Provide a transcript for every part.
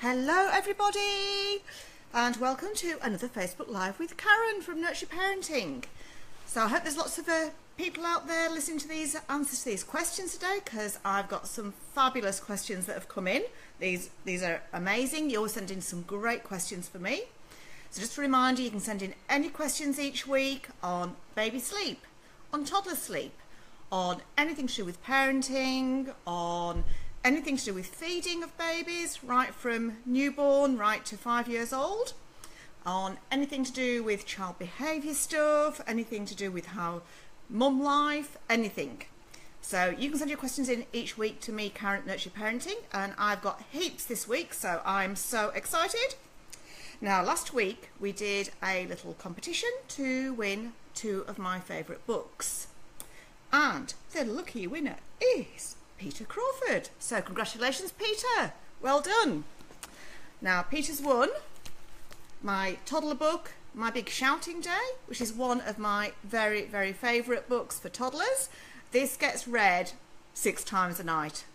Hello everybody, and welcome to another Facebook Live with Karen from Nurture Parenting. So I hope there's lots of people out there listening to these answers to these questions today, because I've got some fabulous questions that have come in. These are amazing. You always send in some great questions for me. So just a reminder, you can send in any questions each week on baby sleep, on toddler sleep, on anything to do with parenting, on anything to do with feeding of babies, right from newborn right to 5 years old, on anything to do with child behaviour stuff, anything to do with how mum life, anything. So you can send your questions in each week to me, Karen at Nurture Parenting, and I've got heaps this week, so I'm so excited. Now, last week we did a little competition to win 2 of my favourite books, and the lucky winner is Peter Crawford. So congratulations, Peter, well done. Now, Peter's won my toddler book, My Big Shouting Day, which is one of my very, very favourite books for toddlers. This gets read 6 times a night.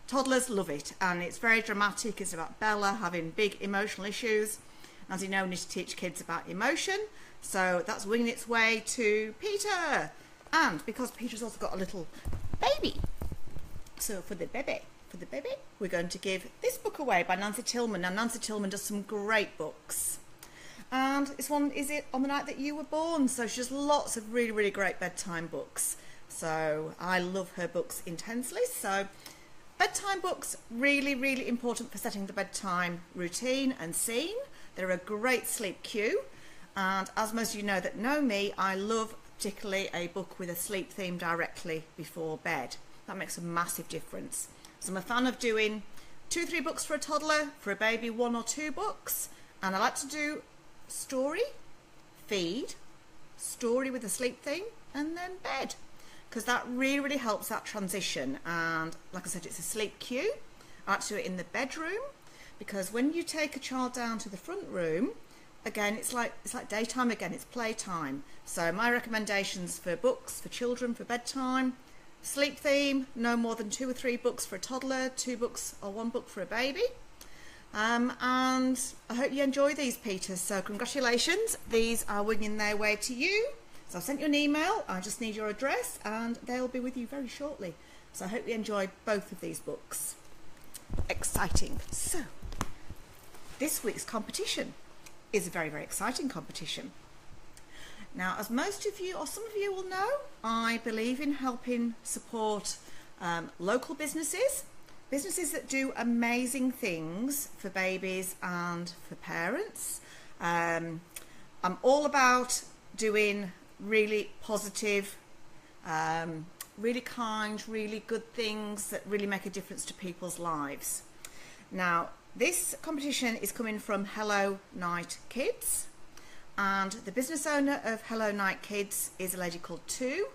Toddlers love it, and it's very dramatic. It's about Bella having big emotional issues. As you know, we need to teach kids about emotion, so that's winging its way to Peter. And because Peter's also got a little baby, so for the baby, we're going to give this book away by Nancy Tillman. Now, Nancy Tillman does some great books, and this one is it on the night that you were born. So she does lots of really, really great bedtime books. So I love her books intensely. So bedtime books, really, really important for setting the bedtime routine and scene. They're a great sleep cue, and as most of you know that know me, I love particularly a book with a sleep theme directly before bed. That makes a massive difference. So I'm a fan of doing 2-3 books for a toddler, for a baby 1 or 2 books, and I like to do story, feed, story with a sleep theme, and then bed, because that really, really helps that transition. And like I said, it's a sleep cue. I like to do it in the bedroom, because when you take a child down to the front room, again, it's like daytime again, it's playtime. So my recommendations for books for children for bedtime: sleep theme, no more than 2 or 3 books for a toddler, 2 books or 1 book for a baby. And I hope you enjoy these, Peter. So congratulations, these are winging their way to you. So I've sent you an email, I just need your address, and they'll be with you very shortly. So I hope you enjoy both of these books. Exciting. So this week's competition is a very, very exciting competition. Now, as most of you, or some of you will know, I believe in helping support local businesses that do amazing things for babies and for parents. I'm all about doing really positive, really kind, really good things that really make a difference to people's lives. Now, this competition is coming from Hello Night Kids, and the business owner of Hello Night Kids is a lady called Tu,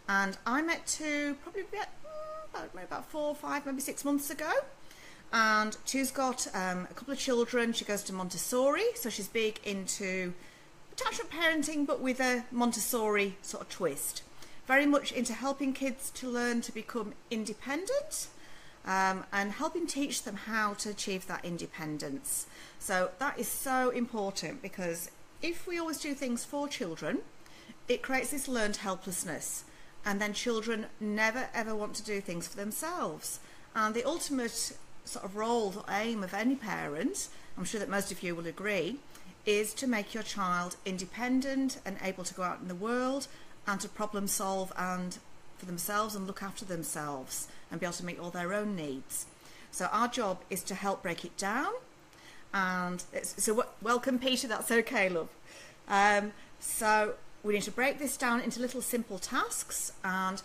and I met Tu probably about 4, 5, maybe 6 months ago. And Tu's got a couple of children. She goes to Montessori, so she's big into attachment parenting, but with a Montessori sort of twist. Very much into helping kids to learn to become independent, and helping teach them how to achieve that independence. So that is so important, because if we always do things for children, it creates this learned helplessness, and then children never ever want to do things for themselves. And the ultimate sort of role or aim of any parent, I'm sure that most of you will agree, is to make your child independent and able to go out in the world and to problem solve and for themselves and look after themselves and be able to meet all their own needs. So our job is to help break it down. And so welcome, Peter, that's okay, love. So we need to break this down into little simple tasks, and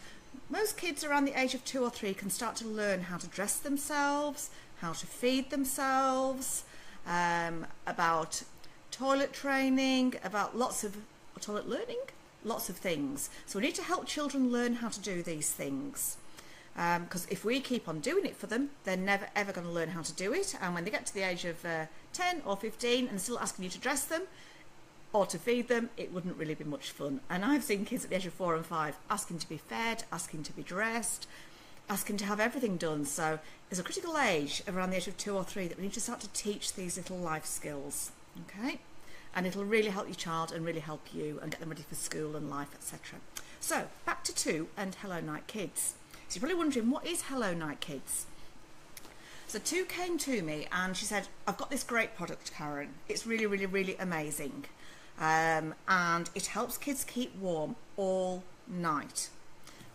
most kids around the age of 2 or 3 can start to learn how to dress themselves, how to feed themselves, about toilet training, about lots of toilet learning, lots of things. So we need to help children learn how to do these things. Because if we keep on doing it for them, they're never ever going to learn how to do it. And when they get to the age of 10 or 15 and still asking you to dress them or to feed them, it wouldn't really be much fun. And I've seen kids at the age of 4 and 5 asking to be fed, asking to be dressed, asking to have everything done. So there's a critical age around the age of 2 or 3 that we need to start to teach these little life skills, okay? And it'll really help your child and really help you and get them ready for school and life, etc. So back to 2 and Hello Night Kids. So you're probably wondering, what is Hello Night Kids? So 2 came to me and she said, I've got this great product, Karen. It's really, really, really amazing. And it helps kids keep warm all night.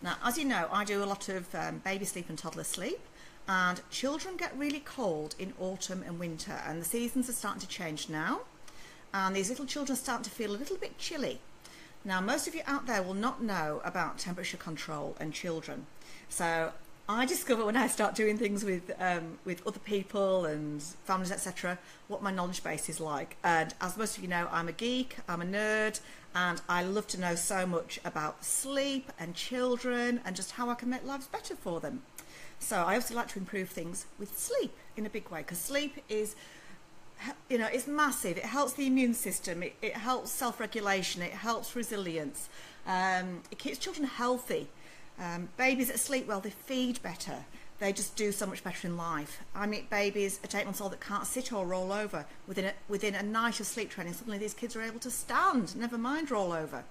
Now, as you know, I do a lot of baby sleep and toddler sleep, and children get really cold in autumn and winter, and the seasons are starting to change now, and these little children are starting to feel a little bit chilly. Now, most of you out there will not know about temperature control and children. So I discover when I start doing things with other people and families, etc., what my knowledge base is like. And as most of you know, I'm a geek, I'm a nerd, and I love to know so much about sleep and children and just how I can make lives better for them. So I also like to improve things with sleep in a big way, because sleep is, you know, it's massive. It helps the immune system, it helps self-regulation, it helps resilience, it keeps children healthy. Babies that sleep well, they feed better, they just do so much better in life. I meet babies at 8 months old that can't sit or roll over. Within a night of sleep training, suddenly these kids are able to stand, never mind roll over.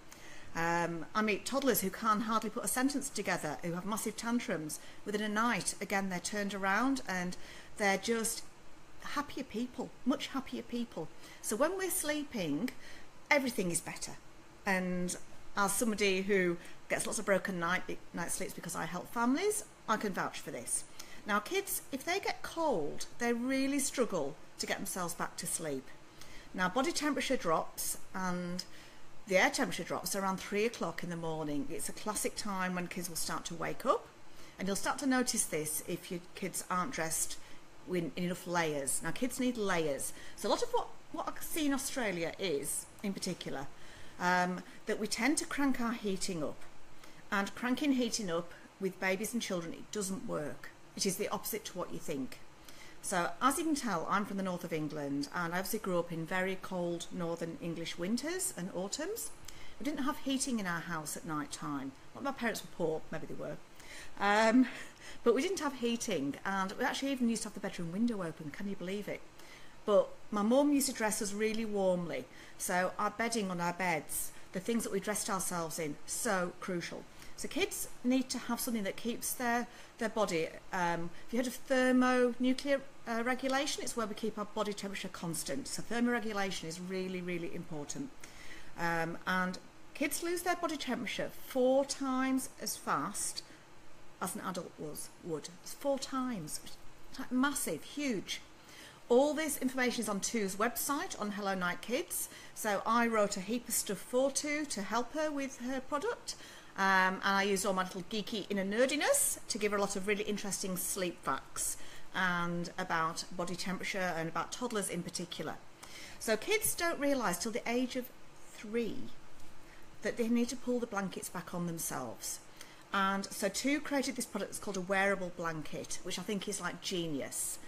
I meet toddlers who can't hardly put a sentence together, who have massive tantrums. Within a night, again, they're turned around and they're just happier people, much happier people. So when we're sleeping, everything is better. And as somebody who gets lots of broken night sleeps because I help families, I can vouch for this. Now, kids, if they get cold, they really struggle to get themselves back to sleep. Now, body temperature drops and the air temperature drops around 3 o'clock in the morning. It's a classic time when kids will start to wake up, and you'll start to notice this if your kids aren't dressed in enough layers. Now, kids need layers. So a lot of what I see in Australia is, in particular, that we tend to crank our heating up. And cranking heating up with babies and children, it doesn't work. It is the opposite to what you think. So as you can tell, I'm from the north of England, and I obviously grew up in very cold northern English winters and autumns. We didn't have heating in our house at night time. Not my parents were poor, maybe they were. But we didn't have heating, and we actually even used to have the bedroom window open, can you believe it? But my mum used to dress us really warmly, so our bedding on our beds, the things that we dressed ourselves in, so crucial. So kids need to have something that keeps their body, if you heard of thermonuclear regulation, it's where we keep our body temperature constant. So thermoregulation is really, really important. And kids lose their body temperature 4 times as fast as an adult would. It's 4 times. It's like massive, huge. All this information is on Tu's website on Hello Night Kids. So I wrote a heap of stuff for Tu to help her with her product. And I used all my little geeky inner nerdiness to give her a lot of really interesting sleep facts and about body temperature and about toddlers in particular. So kids don't realise till the age of 3 that they need to pull the blankets back on themselves. And so Tu created this product that's called a wearable blanket, which I think is like genius.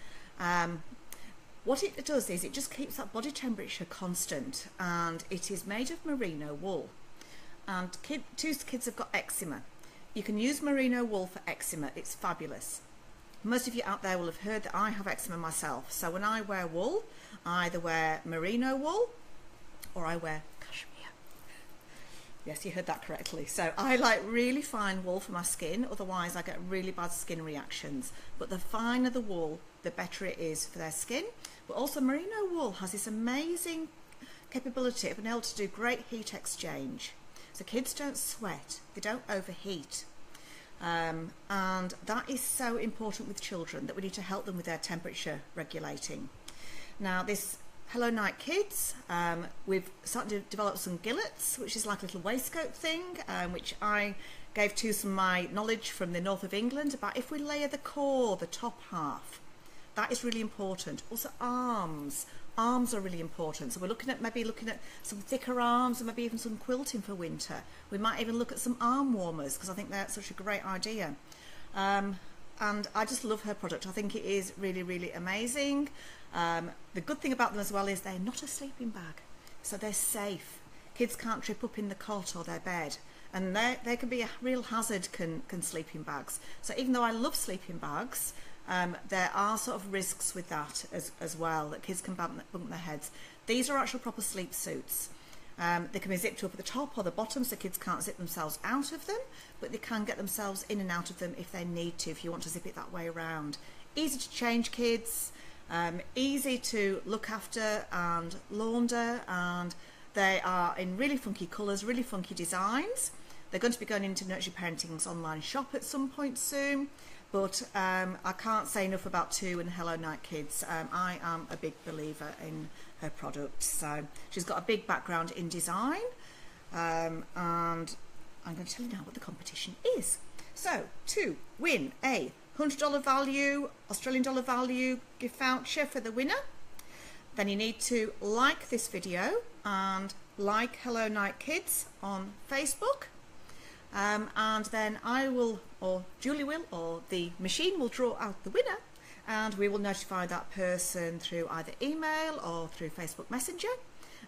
What it does is it just keeps that body temperature constant, and it is made of merino wool. And Tu's kids have got eczema. You can use merino wool for eczema. It's fabulous. Most of you out there will have heard that I have eczema myself. So when I wear wool, I either wear merino wool or I wear cashmere. Yes, you heard that correctly. So I like really fine wool for my skin. Otherwise, I get really bad skin reactions. But the finer the wool, the better it is for their skin. But also merino wool has this amazing capability of being able to do great heat exchange. So kids don't sweat, they don't overheat. And that is so important with children, that we need to help them with their temperature regulating. Now this Hello Night Kids, we've started to develop some gillets, which is like a little waistcoat thing, which I gave to some of my knowledge from the north of England about if we layer the core, the top half. That is really important. Also arms. Arms are really important. So we're maybe looking at some thicker arms and maybe even some quilting for winter. We might even look at some arm warmers because I think that's such a great idea. And I just love her product. I think it is really, really amazing. The good thing about them as well is they're not a sleeping bag. So they're safe. Kids can't trip up in the cot or their bed. and they can be a real hazard, can sleeping bags. So even though I love sleeping bags, there are sort of risks with that as well, that kids can bump their heads. These are actual proper sleep suits. They can be zipped up at the top or the bottom, so kids can't zip themselves out of them, but they can get themselves in and out of them if they need to, if you want to zip it that way around. Easy to change kids, easy to look after and launder, and they are in really funky colours, really funky designs. They're going to be going into Nurture Parenting's online shop at some point soon, but I can't say enough about Tu and Hello Night Kids. I am a big believer in her products. So she's got a big background in design, and I'm going to tell you now what the competition is. So to win a $100 value, Australian dollar value gift voucher for the winner, then you need to like this video and like Hello Night Kids on Facebook, and then I will, or Julie will, or the machine will draw out the winner, and we will notify that person through either email or through Facebook Messenger,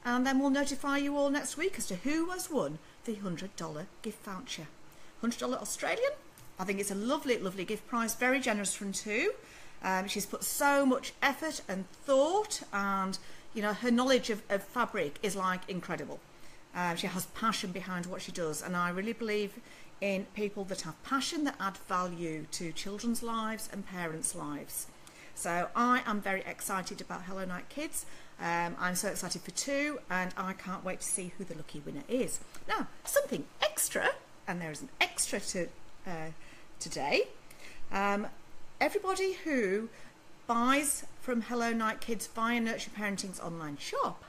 and then we'll notify you all next week as to who has won the $100 gift voucher. $100 Australian. I think it's a lovely, lovely gift price, very generous from Tu. She's put so much effort and thought, and you know, her knowledge of fabric is like incredible. She has passion behind what she does, and I really believe in people that have passion, that add value to children's lives and parents' lives. So I am very excited about Hello Night Kids. I'm so excited for Tu, and I can't wait to see who the lucky winner is. Now, something extra, and there is an extra to today. Everybody who buys from Hello Night Kids via Nurture Parenting's online shop,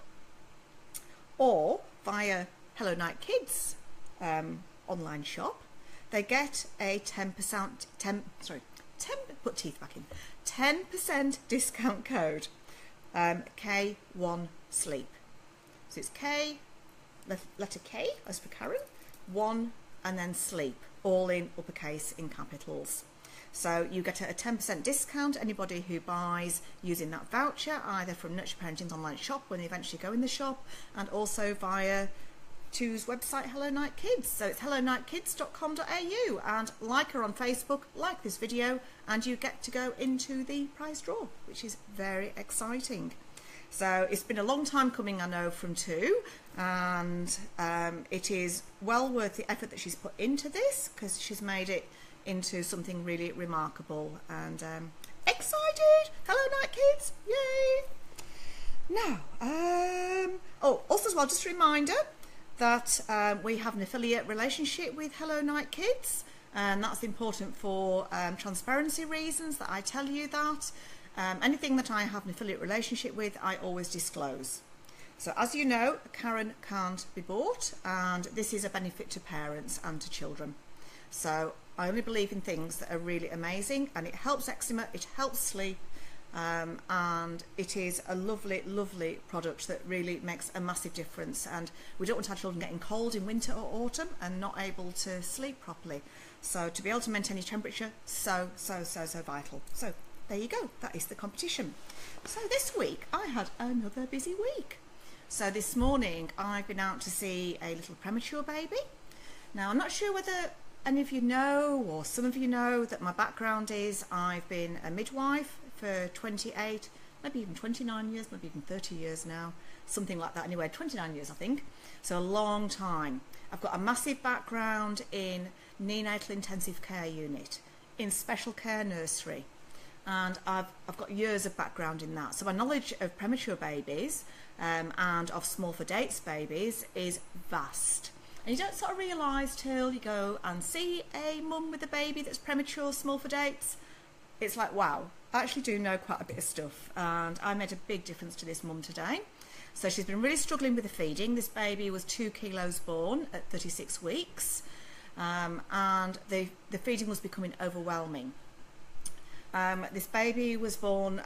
or via Hello Night Kids online shop, they get a 10% discount code, K1 Sleep. So it's K, letter K as for Karen, 1 and then sleep, all in uppercase in capitals. So you get a 10% discount, anybody who buys using that voucher, either from Nurture Parenting's online shop when they eventually go in the shop, and also via Tu's website, Hello Night Kids. So it's hellonightkids.com.au, and like her on Facebook, like this video, and you get to go into the prize draw, which is very exciting. So it's been a long time coming, I know, from Tu, and it is well worth the effort that she's put into this, because she's made it into something really remarkable, and excited. Hello Night Kids, yay. Now also as well, just a reminder that we have an affiliate relationship with Hello Night Kids, and that's important for transparency reasons, that I tell you that anything that I have an affiliate relationship with, I always disclose. So as you know, Karen can't be bought, and this is a benefit to parents and to children. So I only believe in things that are really amazing, and it helps eczema, it helps sleep, and it is a lovely, lovely product that really makes a massive difference. And we don't want our children getting cold in winter or autumn and not able to sleep properly. So to be able to maintain your temperature, so vital. So there you go, that is the competition. So this week I had another busy week. So this morning I've been out to see a little premature baby. Now I'm not sure whether any of you know, or some of you know, that my background is I've been a midwife for 28, maybe even 29 years, maybe even 30 years now, something like that. Anyway, 29 years I think, so a long time. I've got a massive background in neonatal intensive care unit, in special care nursery, and I've got years of background in that. So my knowledge of premature babies and of small for dates babies is vast. And you don't sort of realise till you go and see a mum with a baby that's premature, small for dates. It's like, wow, I actually do know quite a bit of stuff, and I made a big difference to this mum today. So she's been really struggling with the feeding. This baby was 2 kilos born at 36 weeks, and the feeding was becoming overwhelming. This baby was born,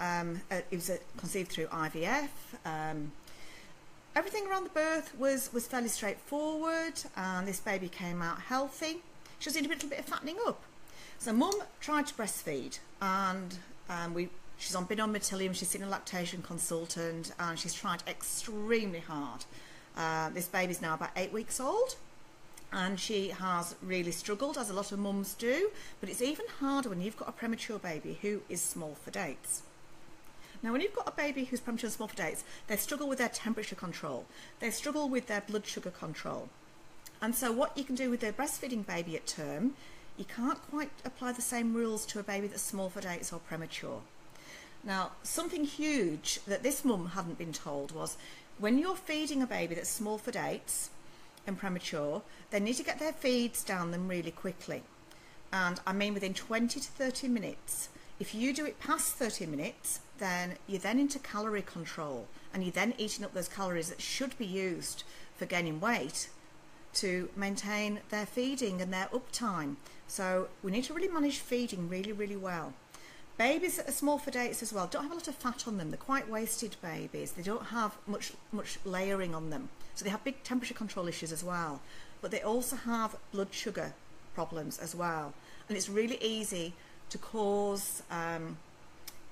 it was conceived through IVF. Everything around the birth was fairly straightforward, and this baby came out healthy. She was in a little bit of fattening up. So mum tried to breastfeed, and she's been on Matilium, she's seen a lactation consultant, and she's tried extremely hard. This baby's now about 8 weeks old, and she has really struggled, as a lot of mums do, but it's even harder when you've got a premature baby who is small for dates. Now, when you've got a baby who's premature and small for dates, they struggle with their temperature control, they struggle with their blood sugar control. And so what you can do with a breastfeeding baby at term, you can't quite apply the same rules to a baby that's small for dates or premature. Now, something huge that this mum hadn't been told was, when you're feeding a baby that's small for dates and premature, they need to get their feeds down them really quickly. And I mean within 20 to 30 minutes. If you do it past 30 minutes, then you're then into calorie control, and you're then eating up those calories that should be used for gaining weight to maintain their feeding and their uptime. So we need to really manage feeding really, really well. Babies that are small for dates as well don't have a lot of fat on them. They're quite wasted babies. They don't have much layering on them. So they have big temperature control issues as well. But they also have blood sugar problems as well. And it's really easy to cause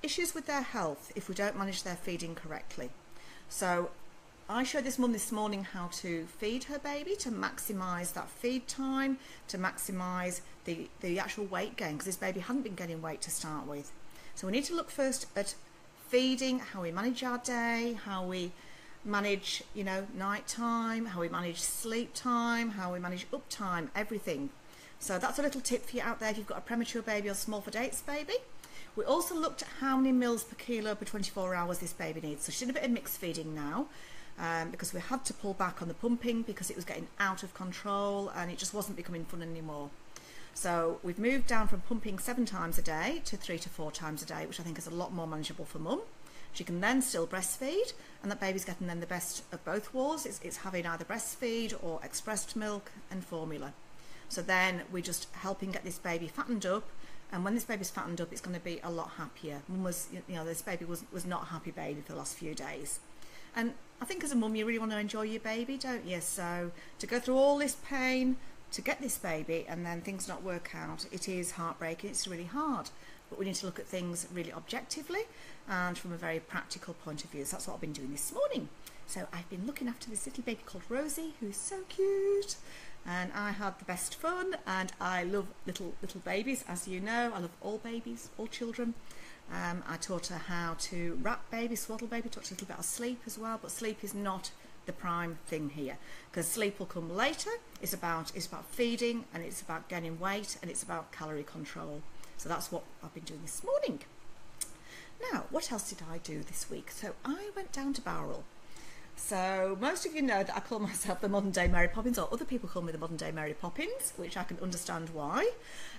issues with their health if we don't manage their feeding correctly. So I showed this mum this morning how to feed her baby to maximise that feed time, to maximise the actual weight gain, because this baby hadn't been gaining weight to start with. So we need to look first at feeding, how we manage our day, how we manage, night time, how we manage sleep time, how we manage uptime, everything. So that's a little tip for you out there if you've got a premature baby or small for dates baby. We also looked at how many mils per kilo per 24 hours this baby needs. So she's in a bit of mixed feeding now, because we had to pull back on the pumping because it was getting out of control and it just wasn't becoming fun anymore. So we've moved down from pumping 7 times a day to 3 to 4 times a day, which I think is a lot more manageable for mum. She can then still breastfeed, and that baby's getting then the best of both worlds. It's having either breastfeed or expressed milk and formula. So then we're just helping get this baby fattened up, and when this baby's fattened up, it's going to be a lot happier. Mum was, this baby was not a happy baby for the last few days. And I think as a mum, you really want to enjoy your baby, don't you? So to go through all this pain to get this baby and then things not work out, it is heartbreaking, it's really hard. But we need to look at things really objectively and from a very practical point of view. So that's what I've been doing this morning. So I've been looking after this little baby called Rosie, who's so cute. And I had the best fun, and I love little babies, as you know. I love all babies, all children. I taught her how to wrap baby, swaddle baby, taught her a little bit of sleep as well, but sleep is not the prime thing here, because sleep will come later. It's about feeding, and it's about gaining weight, and it's about calorie control. So that's what I've been doing this morning. Now, what else did I do this week? So I went down to Bowral. So most of you know that I call myself the modern day Mary Poppins, or other people call me the modern day Mary Poppins, which I can understand why.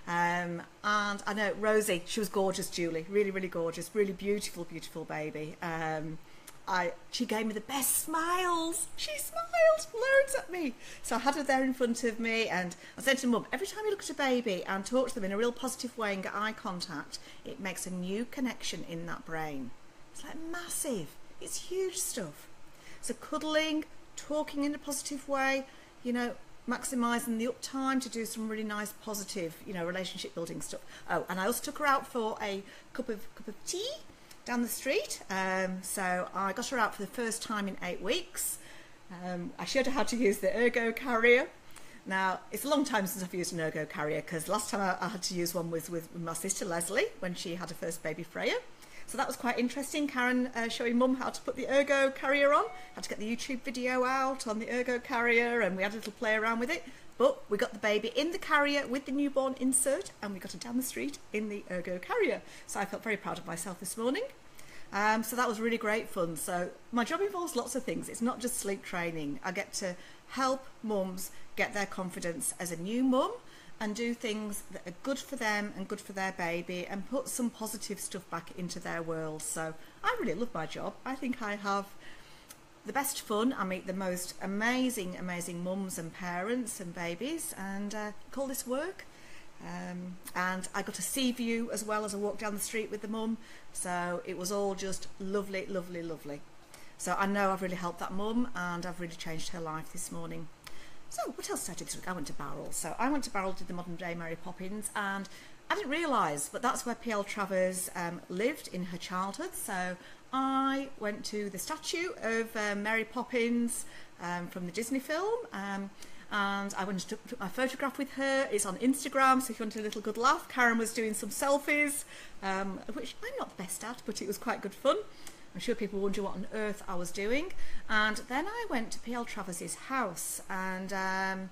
And I know Rosie, she was gorgeous, Julie, really, really gorgeous, really beautiful, beautiful baby. She gave me the best smiles. She smiled loads at me. So I had her there in front of me, and I said to Mum, every time you look at a baby and talk to them in a real positive way and get eye contact, it makes a new connection in that brain. It's like massive. It's huge stuff. So cuddling, talking in a positive way, maximising the uptime to do some really nice positive, relationship building stuff. Oh, and I also took her out for a cup of tea down the street. So I got her out for the first time in 8 weeks. I showed her how to use the ergo carrier. Now, it's a long time since I've used an ergo carrier, because last time I had to use one was with my sister Leslie when she had her first baby Freya. So that was quite interesting. Karen showing Mum how to put the ergo carrier on. Had to get the YouTube video out on the ergo carrier, and we had a little play around with it. But we got the baby in the carrier with the newborn insert, and we got her down the street in the ergo carrier. So I felt very proud of myself this morning. So that was really great fun. So my job involves lots of things. It's not just sleep training. I get to help mums get their confidence as a new mum, and do things that are good for them and good for their baby, and put some positive stuff back into their world. So I really love my job. I think I have the best fun. I meet the most amazing mums and parents and babies, and call this work. And I got a sea view as well as I walked down the street with the mum. So it was all just lovely, lovely, lovely. So I know I've really helped that mum, and I've really changed her life this morning. So what else did I do this week? I went to Bowral. So I went to Bowral, did the modern day Mary Poppins, and I didn't realise, but that's where P.L. Travers lived in her childhood. So I went to the statue of Mary Poppins from the Disney film, and and I went and took my photograph with her. It's on Instagram, so if you want a little good laugh, Karen was doing some selfies, which I'm not the best at, but it was quite good fun. I'm sure people wonder what on earth I was doing. And then I went to PL Travers's house, and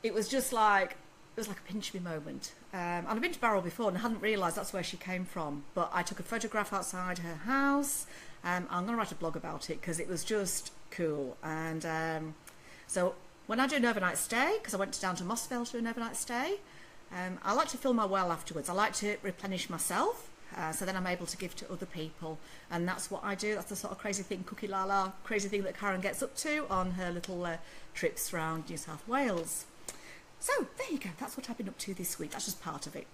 it was just like, it was like a pinch me moment. And I've been to Barrow before and I hadn't realised that's where she came from, but I took a photograph outside her house. I'm going to write a blog about it because it was just cool. And so when I do an overnight stay, because I went down to Mossvale to do an overnight stay, I like to fill my well afterwards. I like to replenish myself, so then I'm able to give to other people, and that's what I do. That's the sort of crazy thing, cookie la la, crazy thing that Karen gets up to on her little trips around New South Wales. So there you go, that's what I've been up to this week. That's just part of it.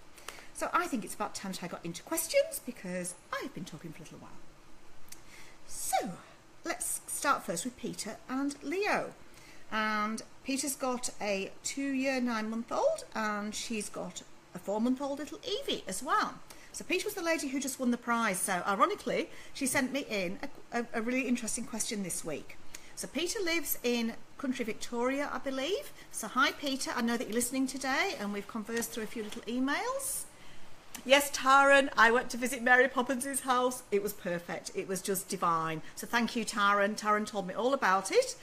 So I think it's about time that I got into questions because I've been talking for a little while. So let's start first with Peter and Leo. And Peter's got a 2-year, 9-month-old, and she's got a 4-month-old little Evie as well. So Peter was the lady who just won the prize. So ironically, she sent me in a really interesting question this week. So Peter lives in country Victoria, I believe. So hi Peter, I know that you're listening today and we've conversed through a few little emails. Yes, Taran, I went to visit Mary Poppins' house. It was perfect. It was just divine. So thank you, Taran. Taran told me all about it.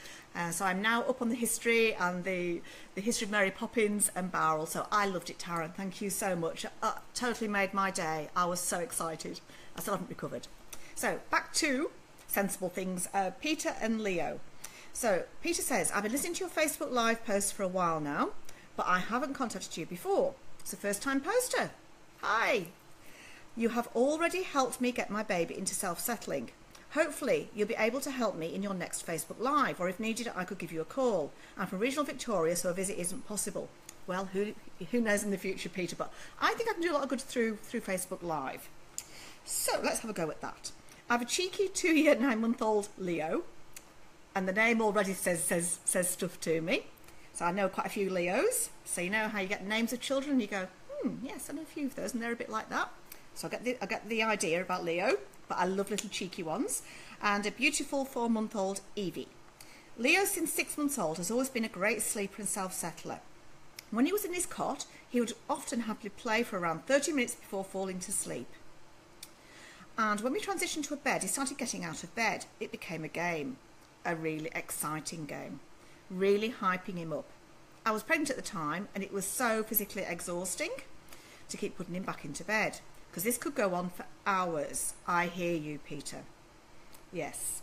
So I'm now up on the history and the history of Mary Poppins and Barrel. So I loved it, Taran. Thank you so much. Totally made my day. I was so excited. I still haven't recovered. So back to sensible things. Peter and Leo. So Peter says, I've been listening to your Facebook Live posts for a while now, but I haven't contacted you before. It's a first-time poster. Hi. You have already helped me get my baby into self-settling. Hopefully you'll be able to help me in your next Facebook Live, or if needed I could give you a call. I'm from regional Victoria, so a visit isn't possible. Well, who knows in the future, Peter, but I think I can do a lot of good through Facebook Live. So let's have a go at that. I have a cheeky 2-year, 9-month-old Leo, and the name already says stuff to me. So I know quite a few Leos, so you know how you get names of children and you go, yes, I know a few of those, and they're a bit like that. So I get the idea about Leo, but I love little cheeky ones. And a beautiful 4-month-old Evie. Leo, since 6 months old, has always been a great sleeper and self-settler. When he was in his cot, he would often happily play for around 30 minutes before falling to sleep. And when we transitioned to a bed, he started getting out of bed. It became a game, a really exciting game, really hyping him up. I was pregnant at the time, and it was so physically exhausting to keep putting him back into bed, because this could go on for hours. I hear you, Peter. Yes.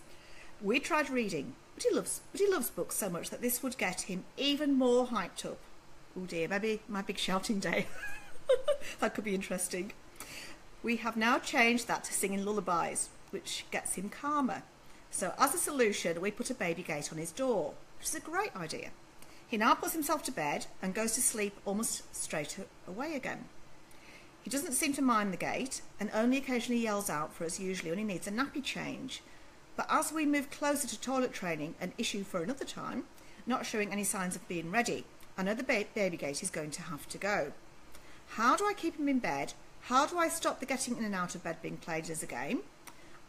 We tried reading, but he loves books so much that this would get him even more hyped up. Oh dear, maybe my big shouting day. That could be interesting. We have now changed that to singing lullabies, which gets him calmer. So as a solution, we put a baby gate on his door, which is a great idea. He now puts himself to bed and goes to sleep almost straight away again. He doesn't seem to mind the gate and only occasionally yells out for us, usually when he needs a nappy change. But as we move closer to toilet training, an issue for another time, not showing any signs of being ready, I know the baby gate is going to have to go. How do I keep him in bed? How do I stop the getting in and out of bed being played as a game?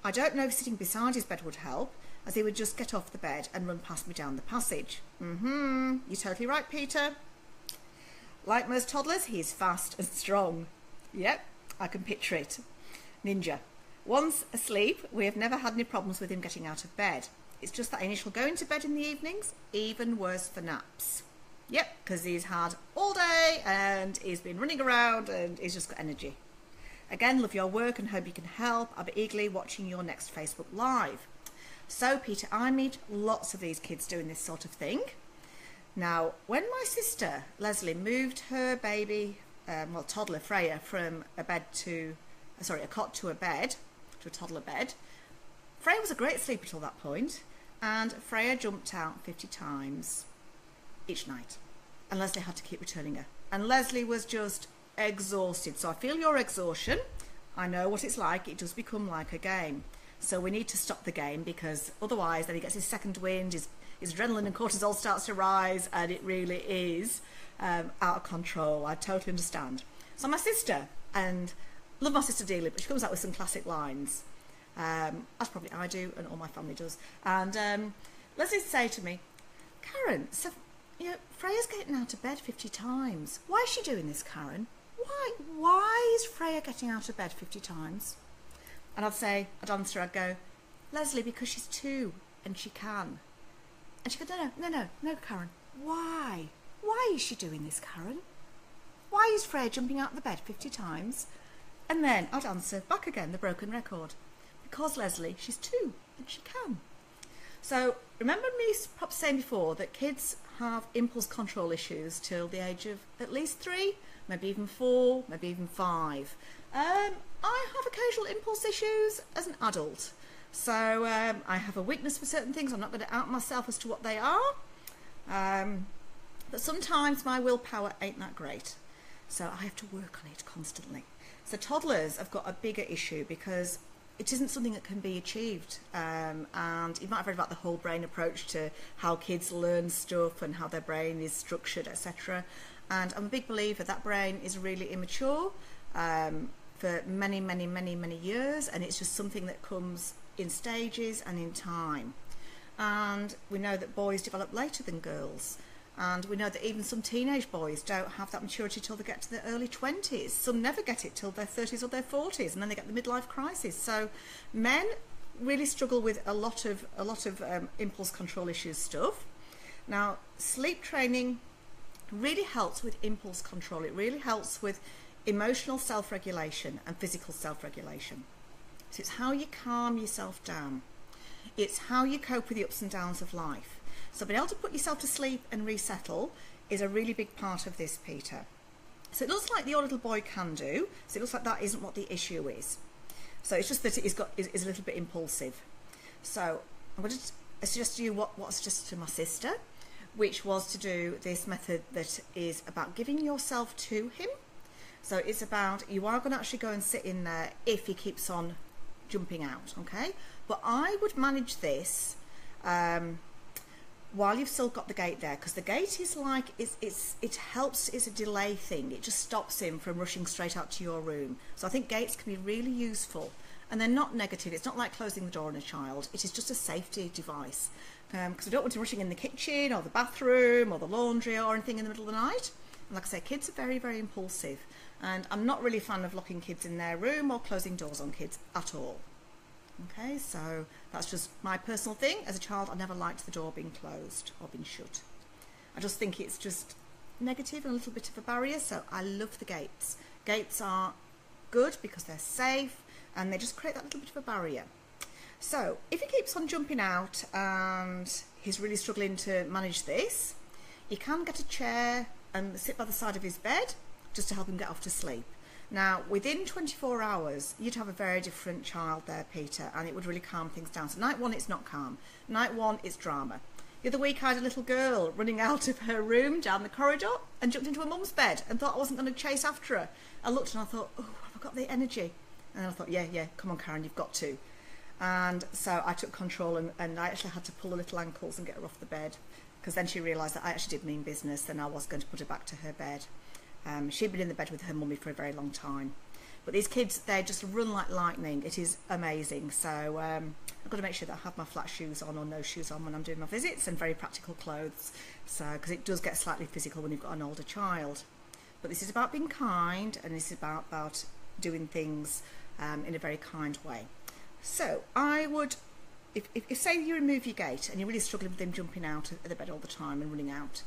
I don't know if sitting beside his bed would help, as he would just get off the bed and run past me down the passage. You're totally right, Peter. Like most toddlers, he is fast and strong. Yep, I can picture it. Ninja. Once asleep, we have never had any problems with him getting out of bed. It's just that initial going to bed in the evenings, even worse for naps. Yep, because he's had all day and he's been running around and he's just got energy. Again, love your work and hope you can help. I'll be eagerly watching your next Facebook Live. So, Peter, I meet lots of these kids doing this sort of thing. Now, when my sister, Leslie, moved her baby, toddler Freya, from a cot to a bed, to a toddler bed, Freya was a great sleeper till that point, and Freya jumped out 50 times each night. And Leslie had to keep returning her. And Leslie was just exhausted. So I feel your exhaustion. I know what it's like. It does become like a game. So we need to stop the game, because otherwise then he gets his second wind, his adrenaline and cortisol starts to rise, and it really is out of control. I totally understand. So my sister, and love my sister dearly, but she comes out with some classic lines, as probably I do and all my family does. And Leslie say to me, Karen, so Freya's getting out of bed 50 times. Why is she doing this, Karen? Why is Freya getting out of bed 50 times? And I'd answer, I'd go, Leslie, because she's 2 and she can. And she'd go, no, Karen. Why? Why is she doing this, Karen? Why is Freya jumping out of the bed 50 times? And then I'd answer back again, the broken record. Because, Leslie, she's 2 and she can. So remember me perhaps saying before that kids have impulse control issues till the age of at least 3, maybe even 4, maybe even 5. I have occasional impulse issues as an adult. So I have a weakness for certain things. I'm not going to out myself as to what they are. But sometimes my willpower ain't that great. So I have to work on it constantly. So toddlers have got a bigger issue because it isn't something that can be achieved. And you might have read about the whole brain approach to how kids learn stuff and how their brain is structured, etc. And I'm a big believer that brain is really immature for many, many, many, many years. And it's just something that comes in stages and in time. And we know that boys develop later than girls. And we know that even some teenage boys don't have that maturity till they get to their early 20s. Some never get it till their 30s or their 40s, and then they get the midlife crisis. So men really struggle with a lot of impulse control issues stuff. Now, sleep training really helps with impulse control. It really helps with emotional self-regulation and physical self-regulation. So it's how you calm yourself down. It's how you cope with the ups and downs of life. So being able to put yourself to sleep and resettle is a really big part of this, Peter. So it looks like your little boy can do. So it looks like that isn't what the issue is. So it's just that it is a little bit impulsive. So I'm going to suggest to you what I suggested to my sister, which was to do this method that is about giving yourself to him. So it's about, you are going to actually go and sit in there if he keeps on jumping out, okay? But I would manage this while you've still got the gate there, because the gate is like, it helps, it's a delay thing. It just stops him from rushing straight out to your room. So I think gates can be really useful, and they're not negative. It's not like closing the door on a child. It is just a safety device, because we don't want him rushing in the kitchen or the bathroom or the laundry or anything in the middle of the night. And like I say, kids are very, very impulsive, and I'm not really a fan of locking kids in their room or closing doors on kids at all. Okay, so that's just my personal thing. As a child, I never liked the door being closed or being shut. I just think it's just negative and a little bit of a barrier, so I love the gates. Gates are good because they're safe and they just create that little bit of a barrier. So if he keeps on jumping out and he's really struggling to manage this, you can get a chair and sit by the side of his bed just to help him get off to sleep. Now, within 24 hours, you'd have a very different child there, Peter, and it would really calm things down. So night 1, it's not calm. Night 1, it's drama. The other week, I had a little girl running out of her room down the corridor and jumped into her mum's bed and thought I wasn't going to chase after her. I looked and I thought, oh, have I got the energy? And I thought, yeah, come on, Karen, you've got to. And so I took control and I actually had to pull her little ankles and get her off the bed, because then she realised that I actually did mean business and I was going to put her back to her bed. She'd been in the bed with her mummy for a very long time. But these kids, they just run like lightning. It is amazing. So I've got to make sure that I have my flat shoes on or no shoes on when I'm doing my visits, and very practical clothes. So, because it does get slightly physical when you've got an older child. But this is about being kind, and this is about doing things in a very kind way. So I would, if say you remove your gate and you're really struggling with him jumping out of the bed all the time and running out,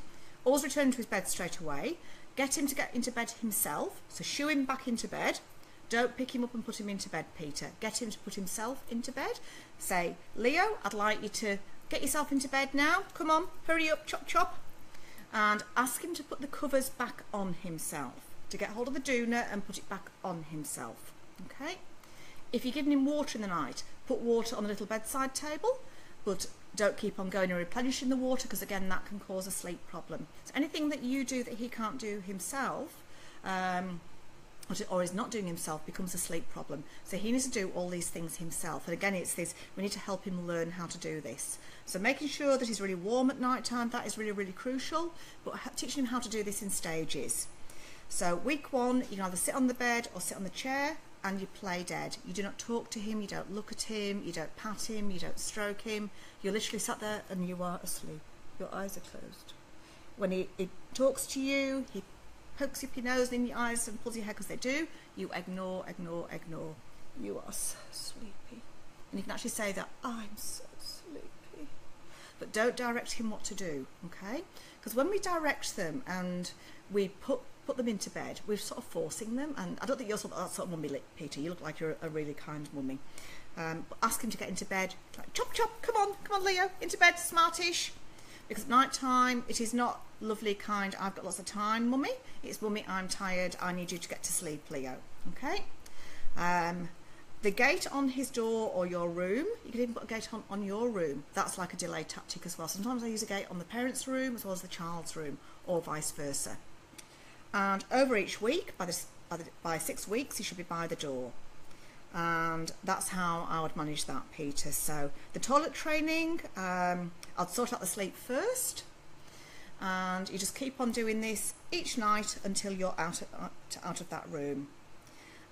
always return to his bed straight away. Get him to get into bed himself, so shoo him back into bed. Don't pick him up and put him into bed, Peter. Get him to put himself into bed. Say, Leo, I'd like you to get yourself into bed now. Come on, hurry up, chop, chop. And ask him to put the covers back on himself, to get hold of the doona and put it back on himself, okay? If you're giving him water in the night, put water on the little bedside table, but don't keep on going and replenishing the water, because again that can cause a sleep problem. So anything that you do that he can't do himself or is not doing himself becomes a sleep problem. So he needs to do all these things himself, and again it's this, we need to help him learn how to do this. So making sure that he's really warm at night time, that is really, really crucial, but teaching him how to do this in stages. So week 1, you can either sit on the bed or sit on the chair and you play dead. You do not talk to him, you don't look at him, you don't pat him, you don't stroke him. You're literally sat there and you are asleep. Your eyes are closed. When he talks to you, he pokes up your nose in your eyes and pulls your hair, because they do, you ignore. You are so sleepy. And you can actually say that, I'm so sleepy. But don't direct him what to do, okay? Because when we direct them and we put them into bed, we're sort of forcing them. And I don't think you're that sort of mummy, Peter. You look like you're a really kind mummy. But ask him to get into bed. Like, chop, come on, Leo, into bed, smartish. Because at night time, it is not lovely, kind, I've got lots of time, mummy. It's, mummy, I'm tired, I need you to get to sleep, Leo. Okay? The gate on his door or your room, you can even put a gate on your room. That's like a delay tactic as well. Sometimes I use a gate on the parent's room as well as the child's room, or vice versa. And over each week, by 6 weeks, he should be by the door. And that's how I would manage that, Peter. So the toilet training, I'd sort out the sleep first, and you just keep on doing this each night until you're out of that room.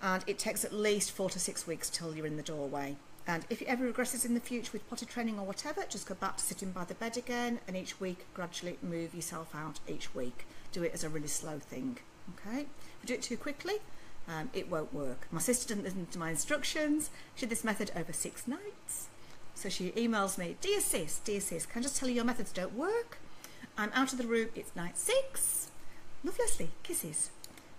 And it takes at least 4 to 6 weeks till you're in the doorway. And if it ever regresses in the future with potty training or whatever, just go back to sitting by the bed again, and each week gradually move yourself out each week. Do it as a really slow thing, okay? If you do it too quickly, it won't work. My sister didn't listen to my instructions. She did this method over 6 nights. So she emails me, dear sis, can I just tell you your methods don't work? I'm out of the room, it's night 6. Love, Leslie, kisses.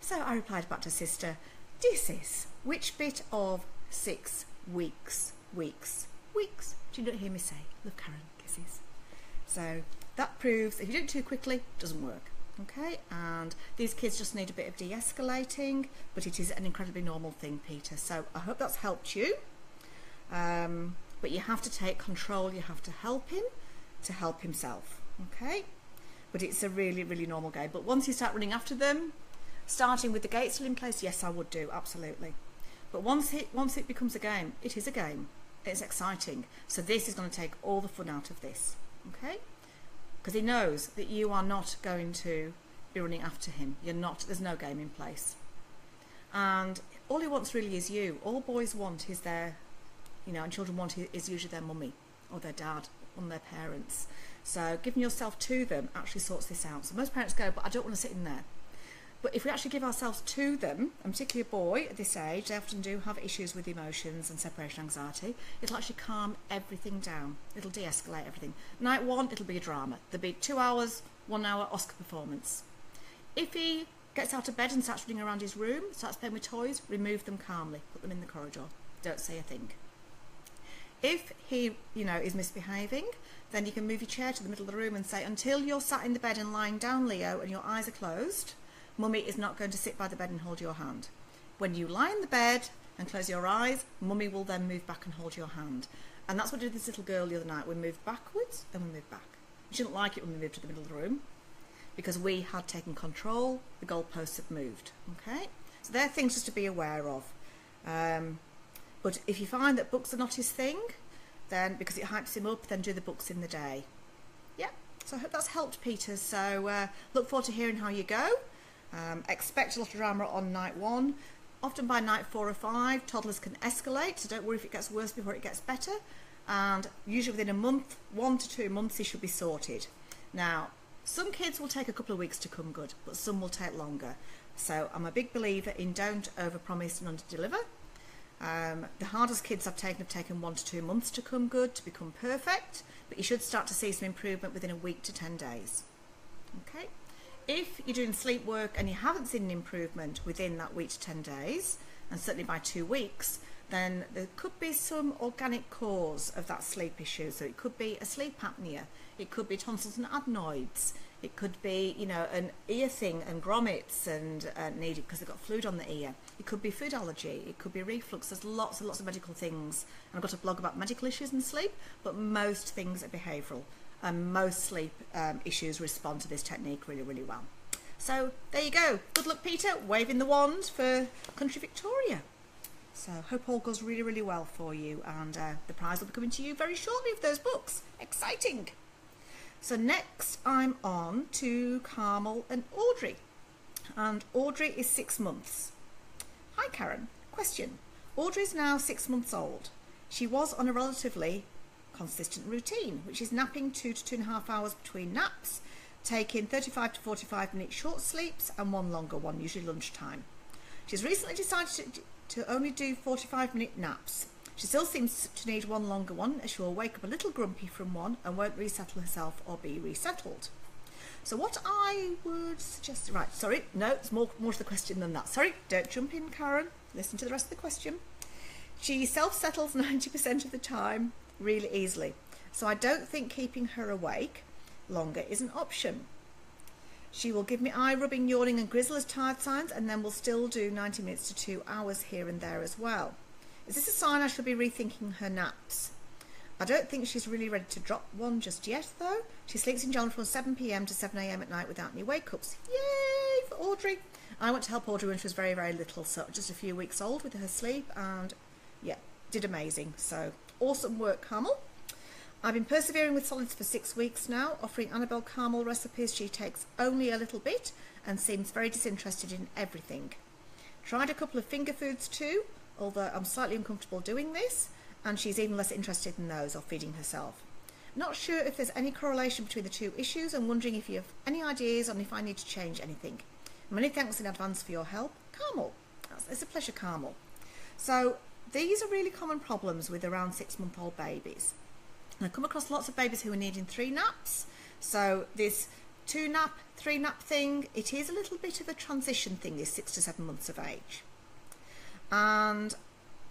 So I replied back to sister, dear sis, which bit of 6 weeks? Do you not hear me say, love, Karen, kisses? So that proves if you do it too quickly, it doesn't work. Okay, and these kids just need a bit of de-escalating, but it is an incredibly normal thing, Peter. So I hope that's helped you. But you have to take control, you have to help him to help himself, okay? But it's a really, really normal game. But once you start running after them, starting with the gate still in place, yes, I would do, absolutely. But once it becomes a game, it is a game. It's exciting. So this is going to take all the fun out of this, okay? Because he knows that you are not going to be running after him. You're not, there's no game in place. And all he wants really is you. All boys want is their, and children want is usually their mummy or their dad, one of their parents. So giving yourself to them actually sorts this out. So most parents go, but I don't want to sit in there. But if we actually give ourselves to them, and particularly a boy at this age, they often do have issues with emotions and separation anxiety, it'll actually calm everything down. It'll de-escalate everything. Night 1, it'll be a drama. There'll be 2 hours, 1 hour Oscar performance. If he gets out of bed and starts running around his room, starts playing with toys, remove them calmly. Put them in the corridor. Don't say a thing. If he, is misbehaving, then you can move your chair to the middle of the room and say, until you're sat in the bed and lying down, Leo, and your eyes are closed, Mummy is not going to sit by the bed and hold your hand. When you lie in the bed and close your eyes, Mummy will then move back and hold your hand. And that's what we did with this little girl the other night. We moved backwards and we moved back. She didn't like it when we moved to the middle of the room because we had taken control, the goalposts had moved. Okay? So they're things just to be aware of. But if you find that books are not his thing, then because it hypes him up, then do the books in the day. Yeah, so I hope that's helped, Peter. So look forward to hearing how you go. Expect a lot of drama on night 1. Often by night 4 or 5, toddlers can escalate, so don't worry if it gets worse before it gets better. And usually within a month, 1 to 2 months, he should be sorted. Now, some kids will take a couple of weeks to come good, but some will take longer. So I'm a big believer in don't overpromise and underdeliver. The hardest kids I've taken 1 to 2 months to come good, to become perfect, but you should start to see some improvement within a week to 10 days. Okay? If you're doing sleep work and you haven't seen an improvement within that week to 10 days, and certainly by 2 weeks, then there could be some organic cause of that sleep issue. So it could be a sleep apnea, it could be tonsils and adenoids, it could be, an ear thing and grommets and needed because they've got fluid on the ear. It could be food allergy, it could be reflux. There's lots and lots of medical things. And I've got a blog about medical issues in sleep, but most things are behavioural. And most sleep issues respond to this technique really, really well. So there you go. Good luck, Peter, waving the wand for Country Victoria. So hope all goes really, really well for you, and the prize will be coming to you very shortly of those books. Exciting. So next I'm on to Carmel and Audrey. And Audrey is 6 months. Hi, Karen. Question. Audrey's now 6 months old. She was on a relatively consistent routine, which is napping 2 to 2.5 hours between naps, taking 35 to 45-minute short sleeps and one longer one, usually lunchtime. She's recently decided to only do 45-minute naps. She still seems to need one longer one, as she will wake up a little grumpy from one and won't resettle herself or be resettled. So what I would suggest... Right, sorry, no, it's more to the question than that. Sorry, don't jump in, Karen. Listen to the rest of the question. She self-settles 90% of the time really easily. So I don't think keeping her awake longer is an option. She will give me eye rubbing, yawning and grizzle as tired signs, and then will still do 90 minutes to 2 hours here and there as well. Is this a sign I should be rethinking her naps? I don't think she's really ready to drop one just yet though. She sleeps in general from 7 p.m. to 7 a.m. at night without any wake-ups. Yay for Audrey! I went to help Audrey when she was very, very little, so just a few weeks old with her sleep, and yeah, did amazing. So awesome work, Carmel. I've been persevering with solids for 6 weeks now, offering Annabelle Carmel recipes. She takes only a little bit and seems very disinterested in everything. Tried a couple of finger foods too, although I'm slightly uncomfortable doing this, and she's even less interested in those or feeding herself. Not sure if there's any correlation between the two issues and wondering if you have any ideas on if I need to change anything. Many thanks in advance for your help, Carmel. It's a pleasure, Carmel. So these are really common problems with around 6-month-old babies. And I come across lots of babies who are needing 3 naps. So this 2 nap, 3 nap thing, it is a little bit of a transition thing, this 6 to 7 months of age. And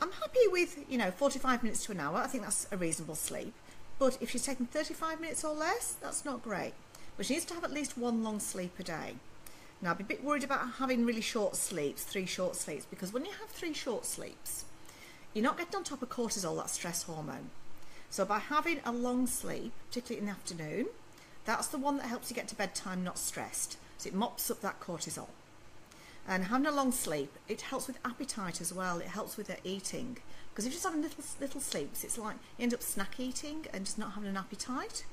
I'm happy with, 45 minutes to an hour. I think that's a reasonable sleep. But if she's taking 35 minutes or less, that's not great. But she needs to have at least 1 long sleep a day. Now, I'd be a bit worried about having really short sleeps, 3 short sleeps, because when you have 3 short sleeps, you're not getting on top of cortisol, that stress hormone. So by having a long sleep, particularly in the afternoon, that's the one that helps you get to bedtime not stressed. So it mops up that cortisol. And having a long sleep, it helps with appetite as well. It helps with their eating. Because if you're just having little sleeps, it's like you end up snack eating and just not having an appetite.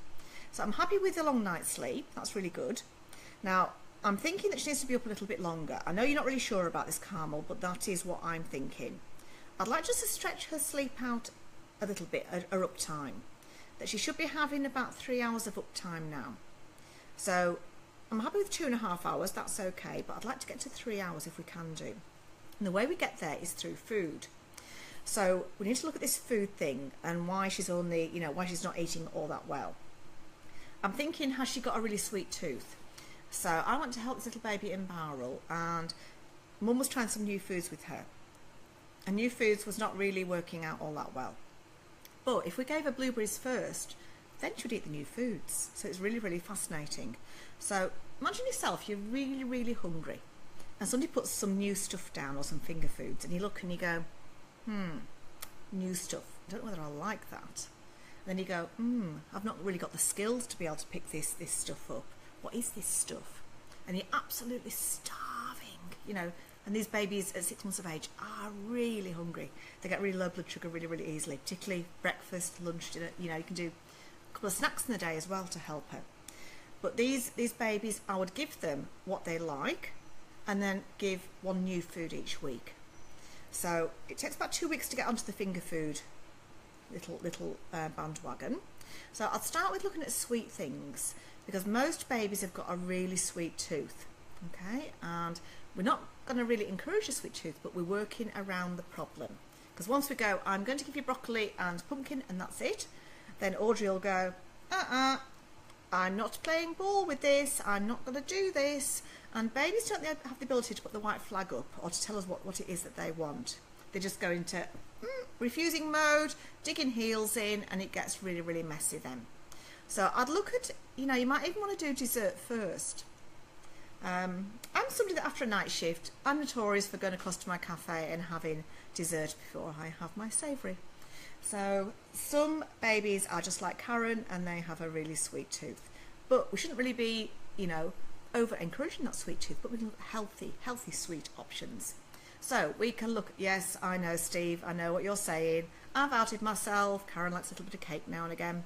So I'm happy with the long night's sleep. That's really good. Now, I'm thinking that she needs to be up a little bit longer. I know you're not really sure about this, Carmel, but that is what I'm thinking. I'd like just to stretch her sleep out a little bit, her uptime. That she should be having about 3 hours of uptime now. So I'm happy with 2.5 hours, that's okay, but I'd like to get to 3 hours if we can do. And the way we get there is through food. So we need to look at this food thing and why she's only, why she's not eating all that well. I'm thinking, has she got a really sweet tooth? So I went to help this little baby in Barrel, and Mum was trying some new foods with her. And new foods was not really working out all that well. But if we gave her blueberries first, then she would eat the new foods. So it's really, really fascinating. So imagine yourself, you're really, really hungry, and somebody puts some new stuff down or some finger foods, and you look and you go, new stuff. I don't know whether I like that. And then you go, I've not really got the skills to be able to pick this stuff up. What is this stuff? And you're absolutely starving, and these babies at 6 months of age are really hungry. They get really low blood sugar really, really easily, particularly breakfast, lunch, dinner. You can do a couple of snacks in the day as well to help her. But these babies, I would give them what they like and then give one new food each week. So it takes about 2 weeks to get onto the finger food little bandwagon. So I'll start with looking at sweet things, because most babies have got a really sweet tooth, okay? And we're not going to really encourage a sweet tooth, but we're working around the problem. Because once we go, I'm going to give you broccoli and pumpkin and that's it, then Audrey will go, I'm not playing ball with this, I'm not going to do this. And babies don't have the ability to put the white flag up or to tell us what it is that they want. They just go into refusing mode, digging heels in, and it gets really, really messy then. So I'd look at, you might even want to do dessert first. I'm somebody that after a night shift, I'm notorious for going across to my cafe and having dessert before I have my savoury. So some babies are just like Karen and they have a really sweet tooth. But we shouldn't really be, over encouraging that sweet tooth, but we look at healthy sweet options. So we can look, yes, I know, Steve, I know what you're saying. I've outed myself. Karen likes a little bit of cake now and again.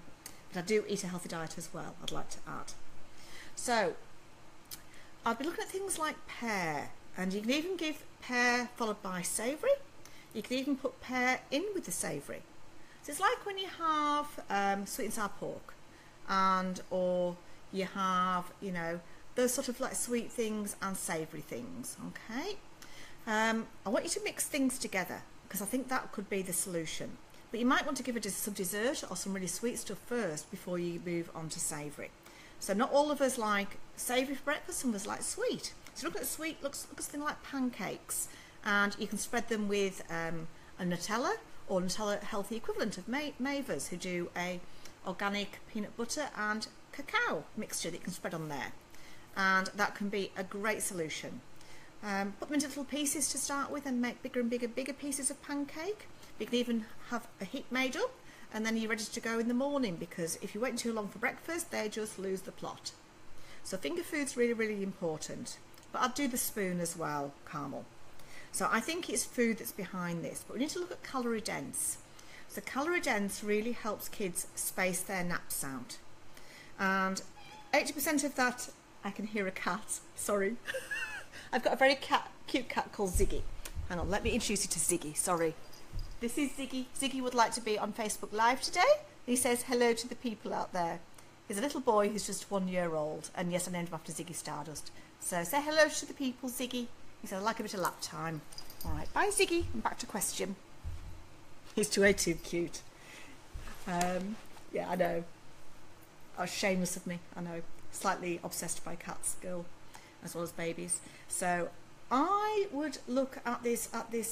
But I do eat a healthy diet as well, I'd like to add. So I'll be looking at things like pear, and you can even give pear followed by savoury. You can even put pear in with the savoury. So it's like when you have sweet and sour pork, or you have, you know, those sort of like sweet things and savoury things, okay? I want you to mix things together because I think that could be the solution. But you might want to give it some dessert or some really sweet stuff first before you move on to savoury. So not all of us like savoury for breakfast, some of us like sweet. So look at the sweet, look at something like pancakes, and you can spread them with a Nutella or Nutella healthy equivalent of Mavers, who do a organic peanut butter and cacao mixture that you can spread on there. And that can be a great solution. Put them into little pieces to start with and make bigger and bigger pieces of pancake. You can even have a heap made up and then you're ready to go in the morning, because if you wait too long for breakfast, they just lose the plot. So finger food's really, really important. But I'd do the spoon as well, Carmel. So I think it's food that's behind this, but we need to look at calorie dense. So calorie dense really helps kids space their naps out. And 80% of that, I can hear a cat, sorry. I've got a very cute cat called Ziggy. Hang on, let me introduce you to Ziggy, sorry. This is Ziggy. Ziggy would like to be on Facebook Live today. He says hello to the people out there. He's a little boy who's just 1 year old, and yes, I named him after Ziggy Stardust. So say hello to the people, Ziggy. He said, I like a bit of lap time. All right, bye Ziggy, and back to question. He's way too cute. Yeah, I know. Oh, shameless of me, I know. Slightly obsessed by cats, girl, as well as babies. So I would look at this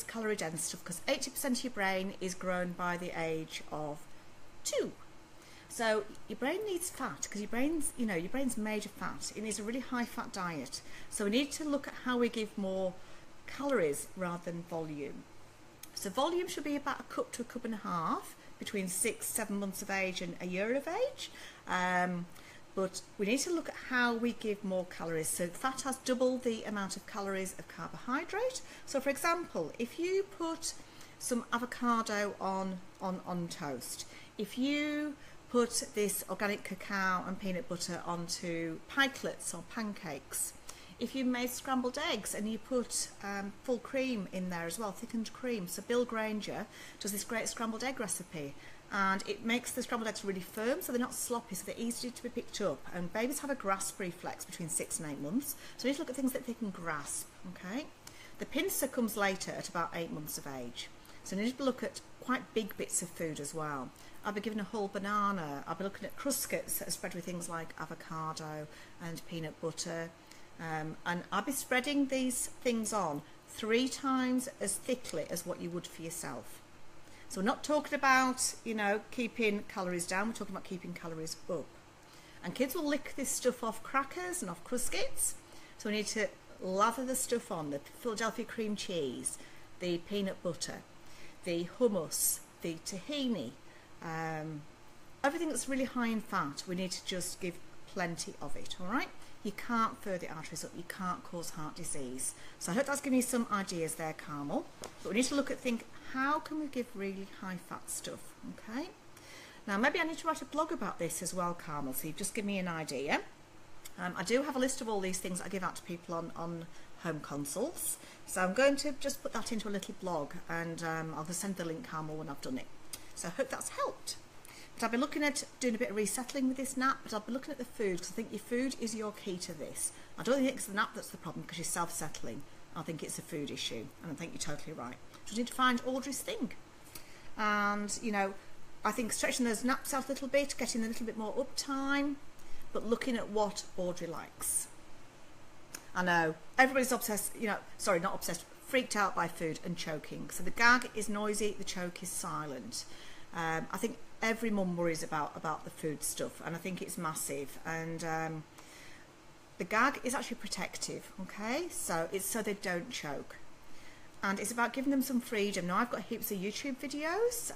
calorie dense stuff, because 80% of your brain is grown by the age of 2. So your brain needs fat, because your brain's made of fat. It needs a really high fat diet. So we need to look at how we give more calories rather than volume. So volume should be about a cup to a cup and a half between 6-7 months of age and a year of age. But we need to look at how we give more calories. So fat has double the amount of calories of carbohydrate. So for example, if you put some avocado on toast, if you put this organic cacao and peanut butter onto pikelets or pancakes, if you made scrambled eggs and you put full cream in there as well, thickened cream. So Bill Granger does this great scrambled egg recipe, and it makes the scrambled eggs really firm, so they're not sloppy, so they're easy to be picked up. And babies have a grasp reflex between 6 and 8 months, so we need to look at things that they can grasp, okay? The pincer comes later at about 8 months of age. So we need to look at quite big bits of food as well. I'll be given a whole banana. I'll be looking at cruscets that are spread with things like avocado and peanut butter. And I'll be spreading these things on 3 times as thickly as what you would for yourself. So we're not talking about, you know, keeping calories down, we're talking about keeping calories up. And kids will lick this stuff off crackers and off cruscets. So we need to lather the stuff on, the Philadelphia cream cheese, the peanut butter, the hummus, the tahini, everything that's really high in fat, we need to just give plenty of it, all right? You can't fur the arteries up, you can't cause heart disease. So I hope that's given you some ideas there, Carmel. But we need to look at how can we give really high fat stuff, okay? Now maybe I need to write a blog about this as well, Carmel, so you've just given me an idea. I do have a list of all these things I give out to people on home consults. So I'm going to just put that into a little blog, and I'll just send the link, Carmel, when I've done it. So I hope that's helped. But I'll be looking at doing a bit of resettling with this nap, but I'll be looking at the food, because I think your food is your key to this. I don't think it's the nap that's the problem, because you're self-settling. I think it's a food issue, and I think you're totally right. Just need to find Audrey's thing. And, you know, I think stretching those naps out a little bit, getting a little bit more uptime, but looking at what Audrey likes. I know, everybody's obsessed, you know, sorry, not obsessed, freaked out by food and choking. So the gag is noisy, the choke is silent. I think every mum worries about the food stuff, and I think it's massive. And the gag is actually protective, okay? So it's so they don't choke. And it's about giving them some freedom. Now I've got heaps of YouTube videos.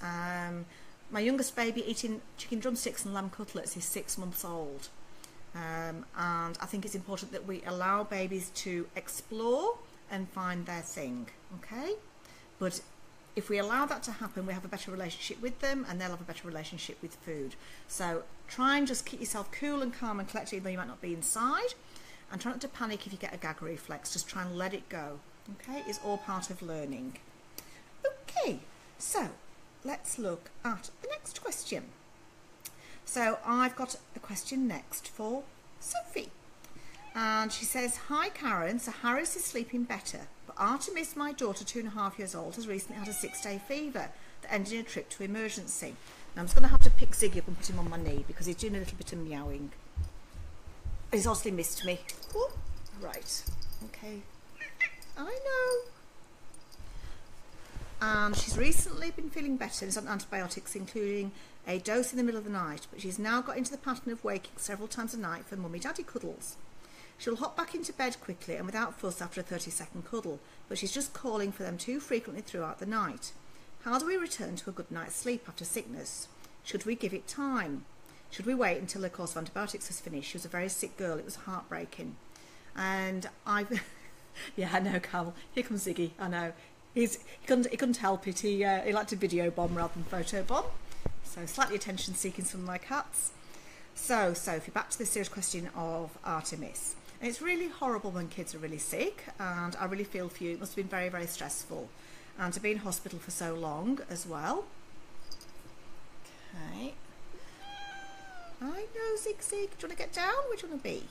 My youngest baby eating chicken drumsticks and lamb cutlets is 6 months old. And I think it's important that we allow babies to explore and find their thing, okay? But if we allow that to happen, we have a better relationship with them, and they'll have a better relationship with food. So try and just keep yourself cool and calm and collected, though you might not be inside. And try not to panic if you get a gag reflex. Just try and let it go, okay? It's all part of learning. Okay, so let's look at the next question. So I've got a question next for Sophie. And she says, hi Karen, so Harris is sleeping better, but Artemis, my daughter, 2.5 years old, has recently had a 6-day fever that ended in a trip to emergency. Now I'm just going to have to pick Ziggy up and put him on my knee because he's doing a little bit of meowing. He's obviously missed me. Ooh, right, okay. I know. And she's recently been feeling better and is on antibiotics, including a dose in the middle of the night, but she's now got into the pattern of waking several times a night for mummy daddy cuddles. She'll hop back into bed quickly and without fuss after a 30-second cuddle, but she's just calling for them too frequently throughout the night. How do we return to a good night's sleep after sickness? Should we give it time? Should we wait until the course of antibiotics is finished? She was a very sick girl. It was heartbreaking. And I've... yeah, I know, Carol. Here comes Ziggy. I know. He couldn't help it. He liked to video bomb rather than photo bomb. So slightly attention seeking, some of my cats. So Sophie, back to the serious question of Artemis. And it's really horrible when kids are really sick, and I really feel for you. It must have been very, very stressful. And to be in hospital for so long as well. Okay. I know, Zig. Do you want to get down? Where do you want to be?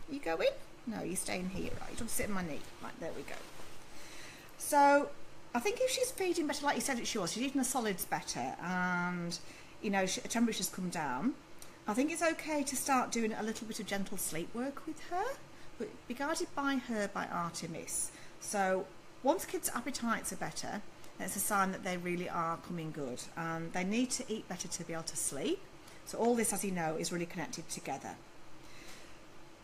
You going? No, you're staying here. Right, you want to sit on my knee. Right, there we go. So I think if she's feeding better, like you said she was, she's eating the solids better, and you know, her temperature's come down, I think it's okay to start doing a little bit of gentle sleep work with her, but be guided by her, by Artemis. So once kids' appetites are better, it's a sign that they really are coming good, and they need to eat better to be able to sleep. So all this, as you know, is really connected together.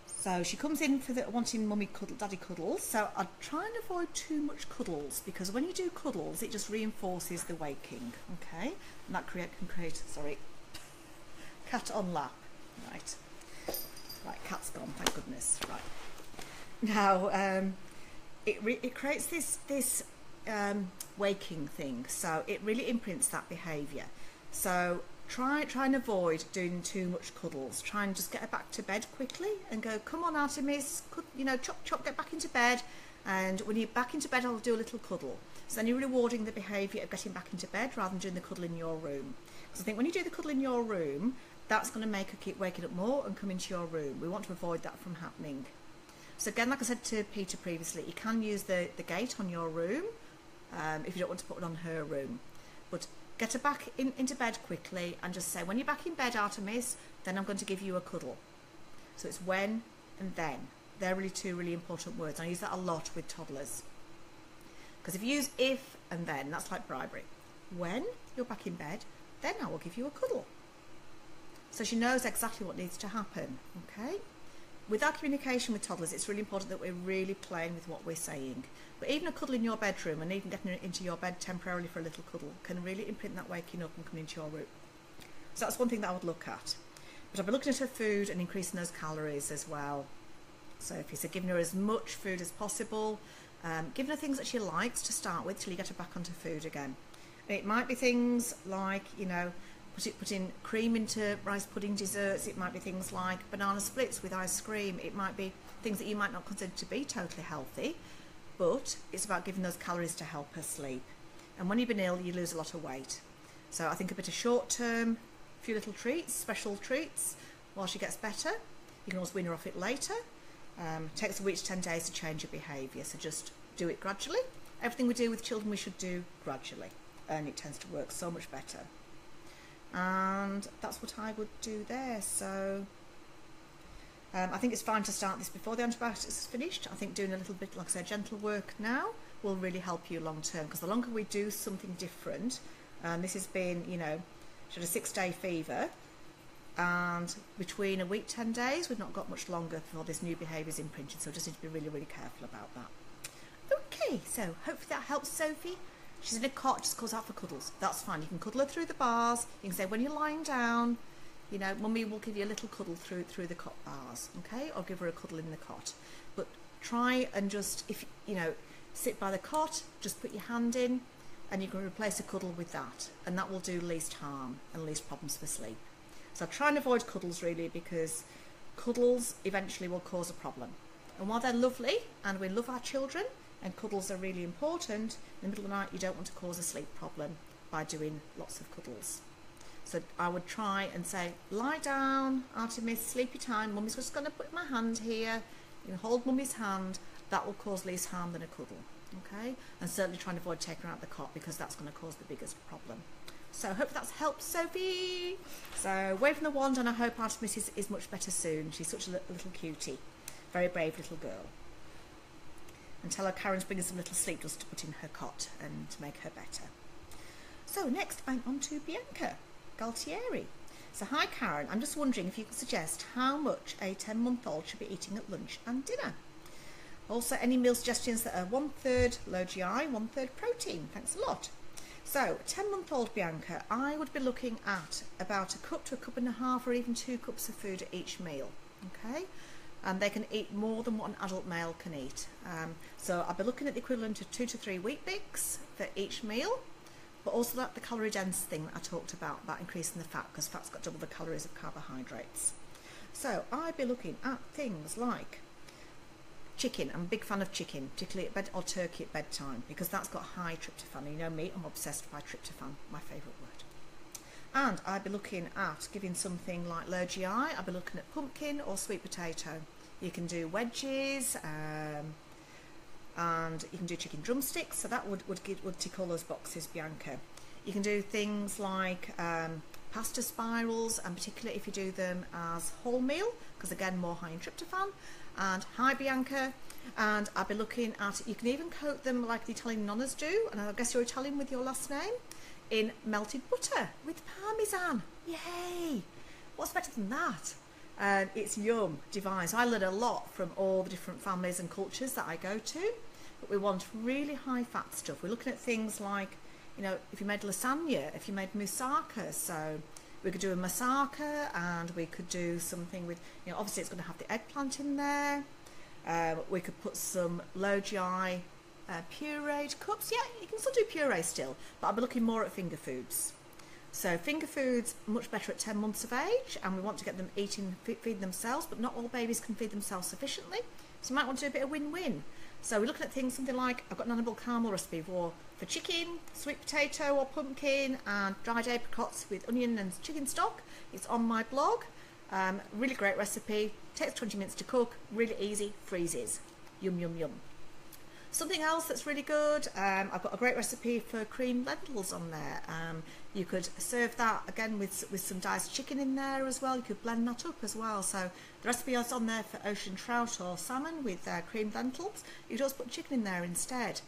So she comes in for wanting mummy cuddle, daddy cuddles. So I'd try and avoid too much cuddles, because when you do cuddles, it just reinforces the waking. Okay, and that can create. Sorry, cat on lap. Right, cat's gone. Thank goodness. Right now, it creates this waking thing. So it really imprints that behaviour. So try and avoid doing too much cuddles. Try and just get her back to bed quickly and go, come on Artemis, you know, chop, get back into bed. And when you're back into bed, I'll do a little cuddle. So then you're rewarding the behaviour of getting back into bed rather than doing the cuddle in your room. Because I think when you do the cuddle in your room, that's going to make her keep waking up more and come into your room. We want to avoid that from happening. So again, like I said to Peter previously, you can use the gate on your room if you don't want to put it on her room. But get her back into bed quickly and just say, when you're back in bed, Artemis, then I'm going to give you a cuddle. So it's when and then. They're really two really important words. I use that a lot with toddlers. Because if you use if and then, that's like bribery. When you're back in bed, then I will give you a cuddle. So she knows exactly what needs to happen, okay? With our communication with toddlers, it's really important that we're really playing with what we're saying. But even a cuddle in your bedroom and even getting into your bed temporarily for a little cuddle can really imprint that waking up and coming into your room. So that's one thing that I would look at. But I'll be looking at her food and increasing those calories as well. So if you said giving her as much food as possible, giving her things that she likes to start with till you get her back onto food again. And it might be things like, you know, putting cream into rice pudding desserts. It might be things like banana splits with ice cream. It might be things that you might not consider to be totally healthy, but it's about giving those calories to help her sleep. And when you've been ill, you lose a lot of weight. So I think a bit of short-term, few little treats, special treats, while she gets better. You can always wean her off it later. It takes a week to 10 days to change your behaviour, so just do it gradually. Everything we do with children we should do gradually, and it tends to work so much better. And that's what I would do there. So I think it's fine to start this before the antibiotics is finished. I think doing a little bit, like I said, gentle work now will really help you long term, because the longer we do something different, and this has been, you know, she had a 6-day fever, and between a week, 10 days, we've not got much longer before this new behaviour is imprinted, so we just need to be really, really careful about that. Okay, so hopefully that helps Sophie. She's in a cot, just calls out for cuddles. That's fine. You can cuddle her through the bars. You can say, when you're lying down, you know, mummy will give you a little cuddle through the cot bars, okay? Or give her a cuddle in the cot. But try and just, if you know, sit by the cot, just put your hand in, and you can replace a cuddle with that, and that will do least harm and least problems for sleep. So try and avoid cuddles really, because cuddles eventually will cause a problem. And while they're lovely and we love our children and cuddles are really important, in the middle of the night you don't want to cause a sleep problem by doing lots of cuddles. So I would try and say, lie down, Artemis, sleepy time. Mummy's just going to put my hand here. You can hold Mummy's hand. That will cause least harm than a cuddle. Okay, and certainly try and avoid taking her out of the cot, because that's going to cause the biggest problem. So I hope that's helped, Sophie. So waving the wand, and I hope Artemis is much better soon. She's such a little cutie, very brave little girl. And tell her Karen's bringing some little sleep dust to put in her cot and to make her better. So next I'm on to Bianca Galtieri. So hi Karen, I'm just wondering if you could suggest how much a 10-month-old should be eating at lunch and dinner. Also, any meal suggestions that are 1/3 low GI, 1/3 protein. Thanks a lot. So, 10-month-old Bianca, I would be looking at about 1 cup to 1.5 cups or even 2 cups of food at each meal. Okay, and they can eat more than what an adult male can eat. So I'll be looking at the equivalent of 2 to 3 Weet-Bix for each meal, but also that the calorie dense thing that I talked about increasing the fat, because fat's got double the calories of carbohydrates. So I'd be looking at things like chicken. I'm a big fan of chicken, particularly at bed, or turkey at bedtime, because that's got high tryptophan. You know me, I'm obsessed by tryptophan, my favourite word. And I'd be looking at giving something like low GI. I'd be looking at pumpkin or sweet potato. You can do wedges, and you can do chicken drumsticks, so that would tick all those boxes, Bianca. You can do things like pasta spirals, and particularly if you do them as wholemeal, because again more high in tryptophan. And hi Bianca, and I'll be looking at, you can even coat them like the Italian nonnas do, and I guess you're Italian with your last name, in melted butter with parmesan. Yay! What's better than that? And it's yum, divine. So I learn a lot from all the different families and cultures that I go to, but we want really high fat stuff. We're looking at things like, you know, if you made lasagna, if you made moussaka, so we could do a moussaka, and we could do something with, you know, obviously it's going to have the eggplant in there. We could put some low GI pureed cups. Yeah, you can still do puree still, but I'll be looking more at finger foods. So finger foods, much better at 10 months of age, and we want to get them feeding themselves, but not all babies can feed themselves sufficiently. So you might want to do a bit of win-win. So we're looking at things, something like, I've got an animal caramel recipe for chicken, sweet potato or pumpkin, and dried apricots with onion and chicken stock. It's on my blog. Really great recipe, takes 20 minutes to cook, really easy, freezes. Yum, yum, yum. Something else that's really good, I've got a great recipe for creamed lentils on there. You could serve that again with some diced chicken in there as well. You could blend that up as well. So the recipe is on there for ocean trout or salmon with creamed lentils. You could also put chicken in there instead,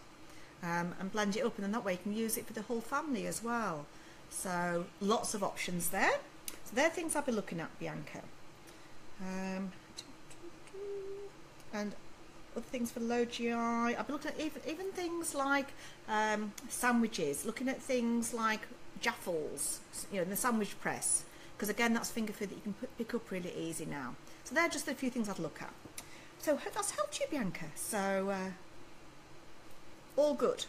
and blend it up, and then that way you can use it for the whole family as well. So lots of options there. So they're things I'll be looking at, Bianca. And other things for low GI, I'll be looking at even things like sandwiches, looking at things like jaffles, you know, in the sandwich press, because again that's finger food that you can pick up really easy now. So they're just a few things I'd look at. So hope that's helped you, Bianca. So all good.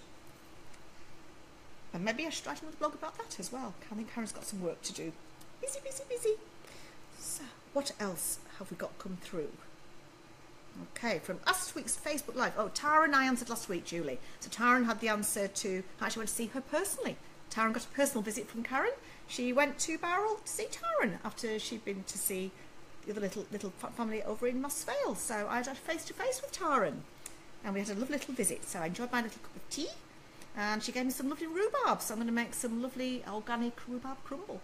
And maybe I should write another blog about that as well. I think Karen's got some work to do. Busy, busy, busy. So what else have we got come through? Okay, from last week's Facebook Live. Oh, Tara and I answered last week, Julie. So Tara had the answer to, I actually went to see her personally. Tara got a personal visit from Karen. She went to Barrel to see Tara after she'd been to see the other little family over in Moss Vale. So I had face-to-face with Tara, and we had a lovely little visit. So I enjoyed my little cup of tea, and she gave me some lovely rhubarb. So I'm going to make some lovely organic rhubarb crumble.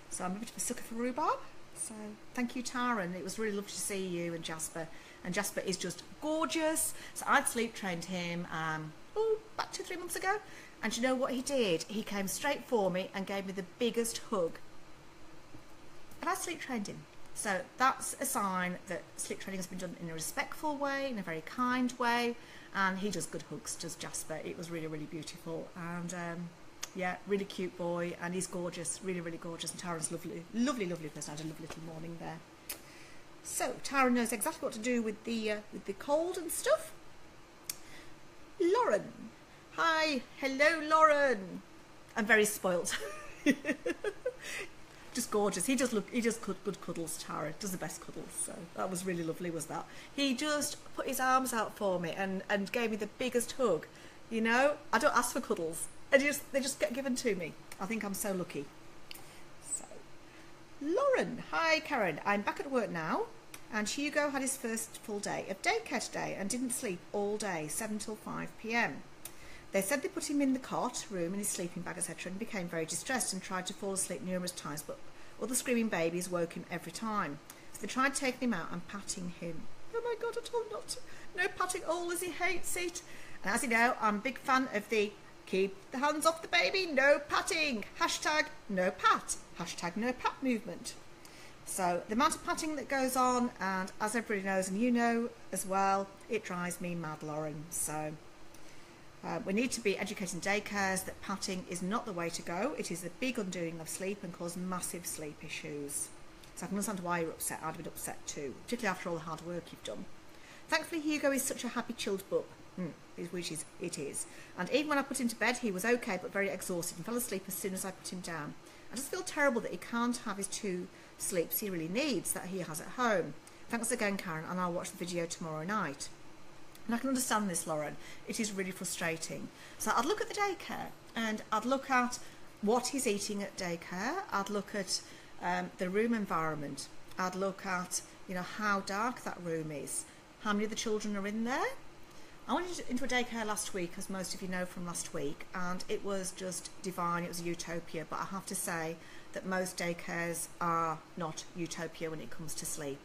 So I'm a bit of a sucker for rhubarb. So thank you, Tara, and it was really lovely to see you and Jasper. And Jasper is just gorgeous. So I'd sleep trained him about 2-3 months ago, and you know what he did? He came straight for me and gave me the biggest hug. And I sleep trained him. So that's a sign that sleep training has been done in a respectful way, in a very kind way, and he does good hugs, does Jasper. It was really, really beautiful, and yeah, really cute boy, and he's gorgeous, really, really gorgeous. And Tara's lovely, lovely, lovely person. I had a lovely little morning there. So Tara knows exactly what to do with the cold and stuff. Lauren, hi, hello, Lauren. I'm very spoilt. Just gorgeous. He does good cuddles. Tara does the best cuddles. So that was really lovely. Was that? He just put his arms out for me and gave me the biggest hug. You know, I don't ask for cuddles. They just get given to me. I think I'm so lucky. So Karen. Hi Karen, I'm back at work now, and Hugo had his first full day of daycare today and didn't sleep all day, 7 till 5 p.m. They said they put him in the cot room in his sleeping bag, etc., and became very distressed and tried to fall asleep numerous times, but other screaming babies woke him every time. So they tried taking him out and patting him. Oh my God, I told him not to. No patting all as he hates it. And as you know, I'm a big fan of the keep the hands off the baby, no patting, hashtag no pat, hashtag no pat movement. So the amount of patting that goes on, and as everybody knows, and you know as well, it drives me mad, Lauren. So we need to be educating daycares that patting is not the way to go. It is a big undoing of sleep and cause massive sleep issues. So I can understand why you're upset. I'd be upset too, particularly after all the hard work you've done. Thankfully, Hugo is such a happy, chilled pup, which it is. And even when I put him to bed, he was okay, but very exhausted and fell asleep as soon as I put him down. I just feel terrible that he can't have his 2 sleeps he really needs that he has at home. Thanks again, Karen, and I'll watch the video tomorrow night. And I can understand this, Lauren. It is really frustrating. So I'd look at the daycare, and I'd look at what he's eating at daycare. I'd look at the room environment. I'd look at, how dark that room is. How many of the children are in there? I went into a daycare last week, as most of you know from last week, and it was just divine. It was a utopia, but I have to say that most daycares are not utopia when it comes to sleep,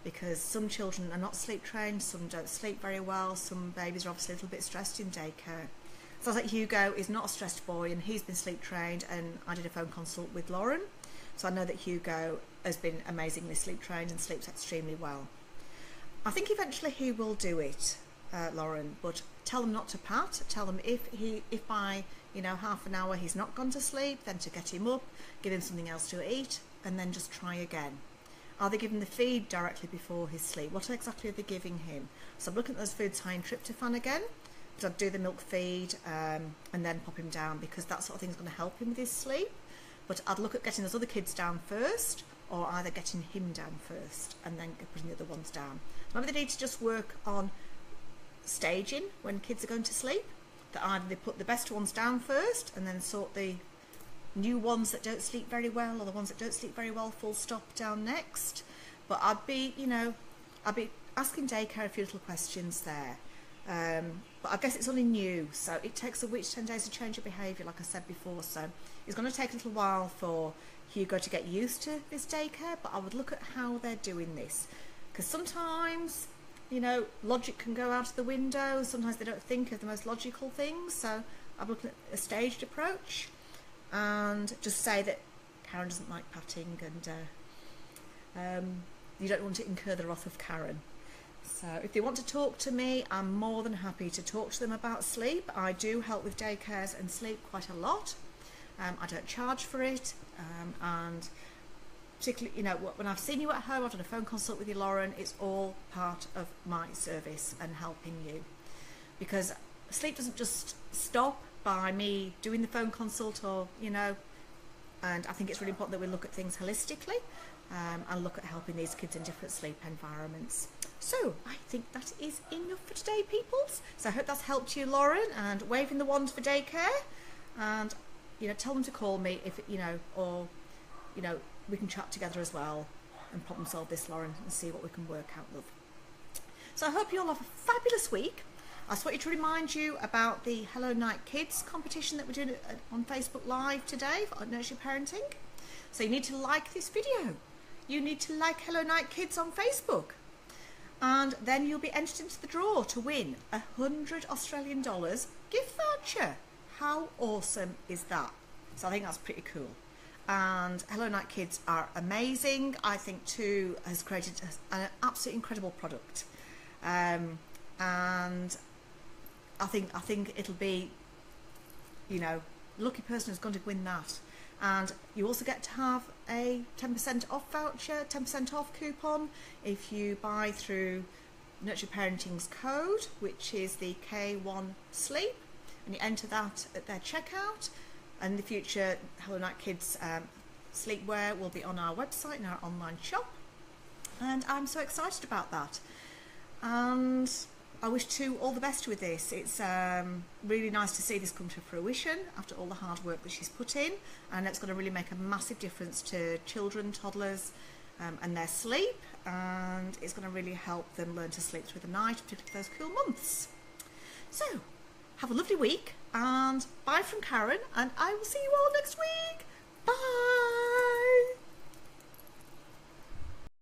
because some children are not sleep trained, some don't sleep very well, some babies are obviously a little bit stressed in daycare. Sounds like Hugo is not a stressed boy, and he's been sleep trained, and I did a phone consult with Lauren, so I know that Hugo has been amazingly sleep trained and sleeps extremely well. I think eventually he will do it, Lauren, but tell them not to pat. Tell them if by half an hour he's not gone to sleep, then to get him up, give him something else to eat, and then just try again. Are they giving the feed directly before his sleep? What exactly are they giving him? So I'm looking at those foods high in tryptophan again, but I'd do the milk feed and then pop him down, because that sort of thing is going to help him with his sleep. But I'd look at getting those other kids down first, or either getting him down first and then putting the other ones down. Maybe they need to just work on staging when kids are going to sleep, that either they put the best ones down first and then sort the new ones that don't sleep very well, or the ones that don't sleep very well full stop down next. But I'd be asking daycare a few little questions there. But I guess it's only new, so it takes a week to 10 days to change your behaviour, like I said before, so it's going to take a little while for Hugo to get used to this daycare. But I would look at how they're doing this, because sometimes logic can go out of the window, sometimes they don't think of the most logical things. So I'm looking at a staged approach, and just say that Karen doesn't like patting, and you don't want to incur the wrath of Karen. So if they want to talk to me, I'm more than happy to talk to them about sleep. I do help with daycares and sleep quite a lot. I don't charge for it, and particularly, when I've seen you at home, I've done a phone consult with you, Lauren, it's all part of my service and helping you, because sleep doesn't just stop by me doing the phone consult, or and I think it's really important that we look at things holistically, and look at helping these kids in different sleep environments. So I think that is enough for today, peoples. So I hope that's helped you, Lauren, and waving the wand for daycare, and tell them to call me if or we can chat together as well and problem solve this, Lauren, and see what we can work out, love. So I hope you all have a fabulous week. I just want to remind you about the Hello Night Kids competition that we're doing on Facebook Live today for Nursery Parenting. So you need to like this video. You need to like Hello Night Kids on Facebook. And then you'll be entered into the draw to win $100 Australian gift voucher. How awesome is that? So I think that's pretty cool. And Hello Night Kids are amazing. I think too has created an absolutely incredible product, and I think it'll be, lucky person who's going to win that. And you also get to have a 10% off voucher, 10% off coupon if you buy through Nurture Parenting's code, which is the K1 Sleep, and you enter that at their checkout. And in the future, Hello Night Kids sleepwear will be on our website and our online shop, and I'm so excited about that. And I wish to all the best with this. It's really nice to see this come to fruition after all the hard work that she's put in, and it's going to really make a massive difference to children, toddlers, and their sleep, and it's going to really help them learn to sleep through the night, particularly for those cool months. So, have a lovely week, and bye from Karen, and I will see you all next week. Bye!